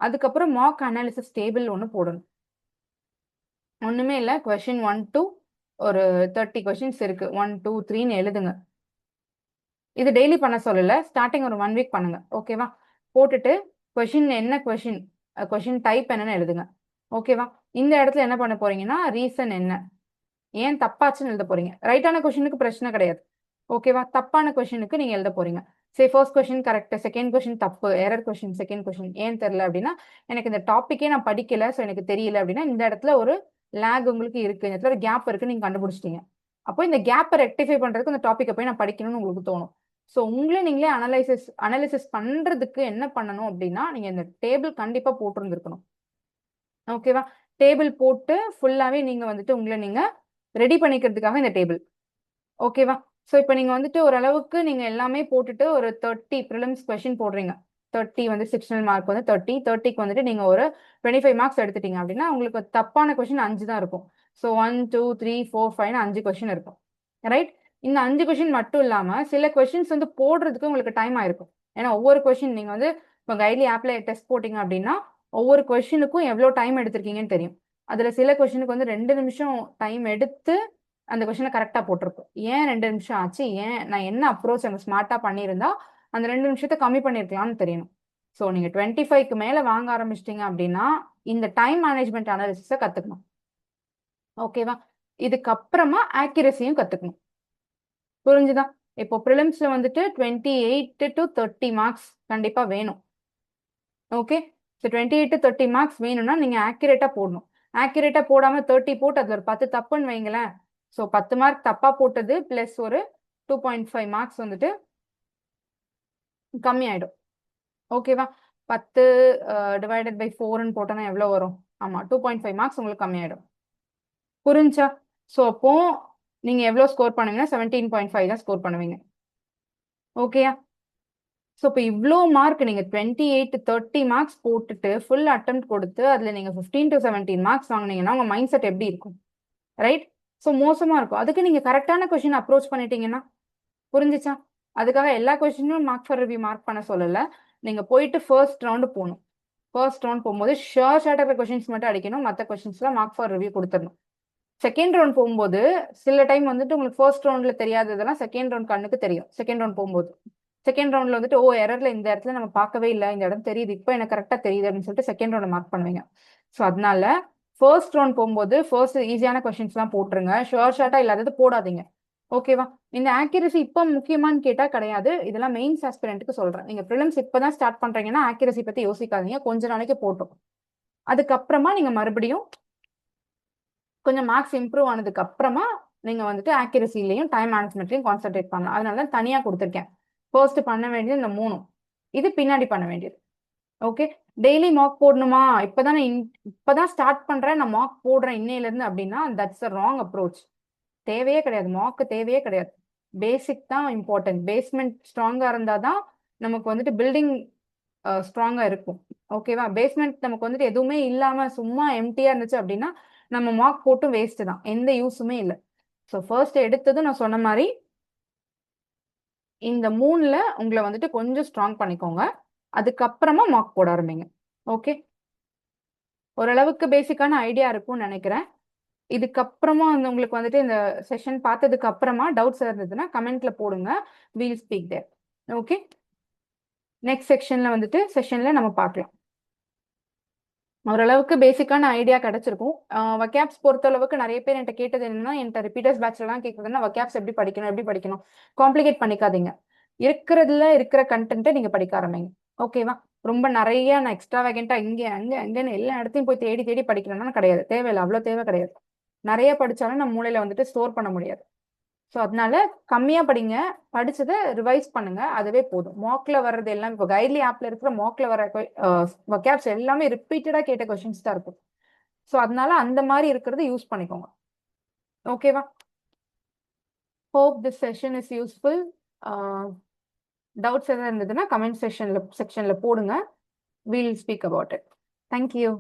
அதுக்கப்புறம் மார்க் அனாலிசிஸ் டேபிள் ஒன்று போடணும். ஒன்றுமே இல்லை, கொஷின் 1 to ஒரு 30 கொஷின்ஸ் இருக்கு, 1 2 3ன்னு எழுதுங்க. இது டெய்லி பண்ண சொல்லல, ஸ்டார்டிங் ஒரு 1 வீக் பண்ணுங்க. ஓகேவா? போட்டுட்டு கொஷின் என்ன கொஷின், கொஷின் டைப் என்னன்னு எழுதுங்க. ஓகேவா? இந்த இடத்துல என்ன பண்ண போறீங்கன்னா ரீசன் என்ன, ஏன் தப்பாச்சுன்னு எழுத போறீங்க. ரைட்டான கொஷினுக்கு பிரச்சனை கிடையாது. ஓகேவா? தப்பான கொஷினுக்கு நீங்க எழுத போறீங்க. சரி, first question correct, second question தப்பு, எரர் கொஷின், செகண்ட் கொஷின் ஏன் தெரியல அப்படின்னா எனக்கு இந்த டாப்பிக்கே நான் படிக்கல, ஸோ எனக்கு தெரியல அப்படின்னா இந்த இடத்துல ஒரு லேக் உங்களுக்கு இருக்கு, இந்த இடத்துல ஒரு கேப் இருக்கு, நீங்க கண்டுபிடிச்சிட்டீங்க. அப்போ இந்த கேப்பை ரெக்டிஃபை பண்றதுக்கு இந்த டாப்பிக்கை போய் நான் படிக்கணும்னு உங்களுக்கு தோணும். ஸோ உங்களே நீங்களே அனலைசிஸ் பண்றதுக்கு என்ன பண்ணணும் அப்படின்னா நீங்க இந்த டேபிள் கண்டிப்பா போட்டிருந்துருக்கணும். ஓகேவா? டேபிள் போட்டு ஃபுல்லாவே நீங்க வந்துட்டு உங்களை நீங்க ரெடி பண்ணிக்கிறதுக்காக இந்த டேபிள். ஓகேவா? ஸோ இப்போ நீங்கள் வந்துட்டு ஓரளவுக்கு நீங்கள் எல்லாமே போட்டுட்டு ஒரு 30 ப்ரிலிம்ஸ் கொஷின் போடுறீங்க. 30 வந்து செக்ஷனல் மார்க் வந்து 30க்கு வந்துட்டு நீங்கள் ஒரு 25 மார்க்ஸ் எடுத்துட்டீங்க அப்படின்னா உங்களுக்கு தப்பான கொஷின் 5 தான் இருக்கும். ஸோ 1 2 3 4 5 5 கொஷின் இருக்கும். ரைட்? இந்த 5 கொஷின் மட்டும் இல்லாமல் சில கொஷின்ஸ் வந்து போடுறதுக்கு உங்களுக்கு டைம் ஆயிருக்கும். ஏன்னா ஒவ்வொரு கொஷின் நீங்கள் வந்து இப்போ கைட்லி ஆப்பில் டெஸ்ட் போட்டிங்க அப்படின்னா ஒவ்வொரு கொஷினுக்கும் எவ்வளோ டைம் எடுத்திருக்கீங்கன்னு தெரியும். அதில் சில கொஷினுக்கு வந்து 2 நிமிஷம் டைம் எடுத்து அந்த கொஸ்டினை கரெக்டாக போட்டிருக்கும். ஏன் 2 நிமிஷம் ஆச்சு, ஏன் நான் என்ன அப்ரோச் அங்கே ஸ்மார்ட்டாக பண்ணியிருந்தா அந்த 2 நிமிஷத்தை கம்மி பண்ணியிருக்கலாம்னு தெரியணும். ஸோ நீங்கள் 25க்கு மேலே வாங்க ஆரம்பிச்சிட்டிங்க அப்படின்னா இந்த டைம் மேனேஜ்மெண்ட் அனாலிசிஸை கற்றுக்கணும். ஓகேவா? இதுக்கப்புறமா ஆக்யூரஸியும் கற்றுக்கணும். புரிஞ்சுதா? இப்போ ப்ரிலிம்ஸில் வந்துட்டு 28 to 30 மார்க்ஸ் கண்டிப்பாக வேணும். ஓகே, ஸோ 28 to 30 மார்க்ஸ் வேணும்னா நீங்கள் ஆக்யூரேட்டாக போடணும். ஆக்யூரேட்டாக போடாமல் 30 போட்டு அதில் ஒரு 10 தப்புன்னு வைங்களேன். ஸோ 10 மார்க் தப்பாக போட்டது ப்ளஸ் ஒரு 2.5 மார்க்ஸ் வந்துட்டு கம்மியாயிடும். ஓகேவா? 10 டிவைடட் பை 4ன்னு போட்டோன்னா எவ்வளோ வரும்? ஆமாம், 2.5 மார்க்ஸ் உங்களுக்கு கம்மியாயிடும். புரிஞ்சா? ஸோ அப்போ நீங்கள் எவ்வளோ ஸ்கோர் பண்ணுவீங்கன்னா 17.5 தான் ஸ்கோர் பண்ணுவீங்க. ஓகேயா? ஸோ இப்போ இவ்வளோ மார்க் நீங்கள் 28 30 மார்க்ஸ் போட்டுட்டு ஃபுல் அட்டம் கொடுத்து அதில் நீங்கள் 15 to 17 மார்க்ஸ் வாங்கினீங்கன்னா உங்கள் மைண்ட் செட் எப்படி இருக்கும்? ரைட்? ஸோ மோசமாக இருக்கும். அதுக்கு நீங்கள் கரெக்டான கொஷின் அப்ரோச் பண்ணிட்டீங்கன்னா புரிஞ்சிச்சா? அதுக்காக எல்லா கொஷினும் மார்க் ஃபார் ரிவ்யூ மார்க் பண்ண சொல்லலை. நீங்கள் போயிட்டு ஃபர்ஸ்ட் ரவுண்டு போகணும். ஃபர்ஸ்ட் ரவுண்ட் போகும்போது ஷோர் ஷார்ட்டாக கொஷின்ஸ் மட்டும் அடிக்கணும். மற்ற கொஷின்ஸ்லாம் மார்க் ஃபார் ரிவ்யூ கொடுத்துடணும். செகண்ட் ரவுண்ட் போகும்போது சில டைம் வந்துட்டு உங்களுக்கு ஃபர்ஸ்ட் ரவுண்ட்ல தெரியாததெல்லாம் செகண்ட் ரவுண்ட் கண்ணுக்கு தெரியும். செகண்ட் ரவுண்ட் போகும்போது செகண்ட் ரவுண்ட்ல வந்துட்டு எரர்ல இந்த இடத்துல நம்ம பார்க்கவே இல்லை, இந்த இடம் தெரியுது, இப்போ எனக்கு கரெக்டாக தெரியுது அப்படின்னு சொல்லிட்டு செகண்ட் ரவுண்ட் மார்க் பண்ணுவீங்க. ஸோ அதனால ஃபர்ஸ்ட் ரவுண்ட் போகும்போது ஃபர்ஸ்ட் ஈஸியான கொஸ்டின்ஸ்லாம் போட்டுருங்க. ஷோர் ஷார்ட்டா இல்லாதது போடாதீங்க. ஓகேவா? இந்த ஆக்யூரசி இப்போ முக்கியமானு கேட்டால் கிடையாது. இதெல்லாம் மெயின்ஸ் ஆஸ்பிரண்ட்டுக்கு சொல்கிறேன். நீங்கள் ப்ரிலிம்ஸ் இப்போ தான் ஸ்டார்ட் பண்ணுறீங்கன்னா ஆக்யூரசி பற்றி யோசிக்காதீங்க. கொஞ்ச நாளைக்கு போட்டோம். அதுக்கப்புறமா நீங்கள் மறுபடியும் கொஞ்சம் மார்க்ஸ் இம்ப்ரூவ் ஆனதுக்கு அப்புறமா நீங்கள் வந்துட்டு ஆக்யூரசிலையும் டைம் மேனேஜ்மெண்ட்லையும் கான்சென்ட்ரேட் பண்ணலாம். அதனால தான் தனியாக கொடுத்துருக்கேன். ஃபர்ஸ்ட் பண்ண வேண்டியது இந்த 3, இது பின்னாடி பண்ண வேண்டியது. ஓகே? டெய்லி மார்க் போடணுமா? இப்போதான் ஸ்டார்ட் பண்ணுறேன், நான் மார்க் போடுறேன் இன்னையிலேருந்து அப்படின்னா தட்ஸ் அ ராங் அப்ரோச். தேவையே கிடையாது. மார்க்கு தேவையே கிடையாது. பேசிக் தான் இம்பார்ட்டன்ட். பேஸ்மெண்ட் ஸ்ட்ராங்காக இருந்தால் தான் நமக்கு வந்துட்டு பில்டிங் ஸ்ட்ராங்காக இருக்கும். ஓகேவா? பேஸ்மெண்ட் நமக்கு வந்துட்டு எதுவுமே இல்லாமல் சும்மா எம்டியாக இருந்துச்சு அப்படின்னா நம்ம மார்க் போட்டும் வேஸ்ட்டு தான், எந்த யூஸுமே இல்லை. ஸோ ஃபர்ஸ்ட் எடுத்ததும் நான் சொன்ன மாதிரி இந்த 3ல் உங்களை வந்துட்டு கொஞ்சம் ஸ்ட்ராங் பண்ணிக்கோங்க. அதுக்கப்புறமா மார்க் போட ஆரம்பிங்க. ஓகே? ஓரளவுக்கு பேசிக்கான ஐடியா இருக்கும்னு நினைக்கிறேன். இதுக்கப்புறமா வந்து உங்களுக்கு வந்துட்டு இந்த செஷன் பார்த்ததுக்கு அப்புறமா டவுட்ஸ் இருந்ததுன்னா கமெண்ட்ல போடுங்க. வீல் ஸ்பீக் தேர். ஓகே? நெக்ஸ்ட் செஷன்ல நம்ம பார்க்கலாம். ஓரளவுக்கு பேசிக்கான ஐடியா கிடைச்சிருக்கும். வொகேப்ஸ் பொறுத்தளவுக்கு நிறைய பேர் என்கிட்ட கேட்டது என்னன்னா, என்கிட்ட ரிப்பீட்டர்ஸ் பேட்ச்லாம் கேட்குறதுன்னா வொகேப்ஸ் எப்படி படிக்கணும் காம்ப்ளிகேட் பண்ணிக்காதீங்க. இருக்கிற கண்டென்ட்டை நீங்க படிக்க ஆரம்பிங்க. ஓகேவா? ரொம்ப நிறைய நான் எக்ஸ்ட்ரா வேகண்டா இங்கே அங்கே அங்கேன்னு எல்லா இடத்தையும் போய் தேடி தேடி படிக்கணும்னா கிடையாது. தேவையில்லை, அவ்வளோ தேவை கிடையாது. நிறைய படிச்சாலும் நம்ம மூளையில வந்துட்டு ஸ்டோர் பண்ண முடியாது. ஸோ அதனால கம்மியா படிங்க. படிச்சதை ரிவைஸ் பண்ணுங்க, அதுவே போதும். மார்க்ல வர்றது எல்லாம் இப்போ கைட்லி ஆப்ல இருக்கிற மார்க்ல வர வொகேப்ஸ் எல்லாமே ரிப்பீட்டடா கேட்ட கொஸ்டின்ஸ் தான் இருக்கும். ஸோ அதனால அந்த மாதிரி இருக்கிறது யூஸ் பண்ணிக்கோங்க. ஓகேவா? Hope this session is useful. Doubts எதாவது இருந்ததுன்னா கமெண்ட் செக்ஷன்ல போடுங்க. We'll speak about it. Thank you.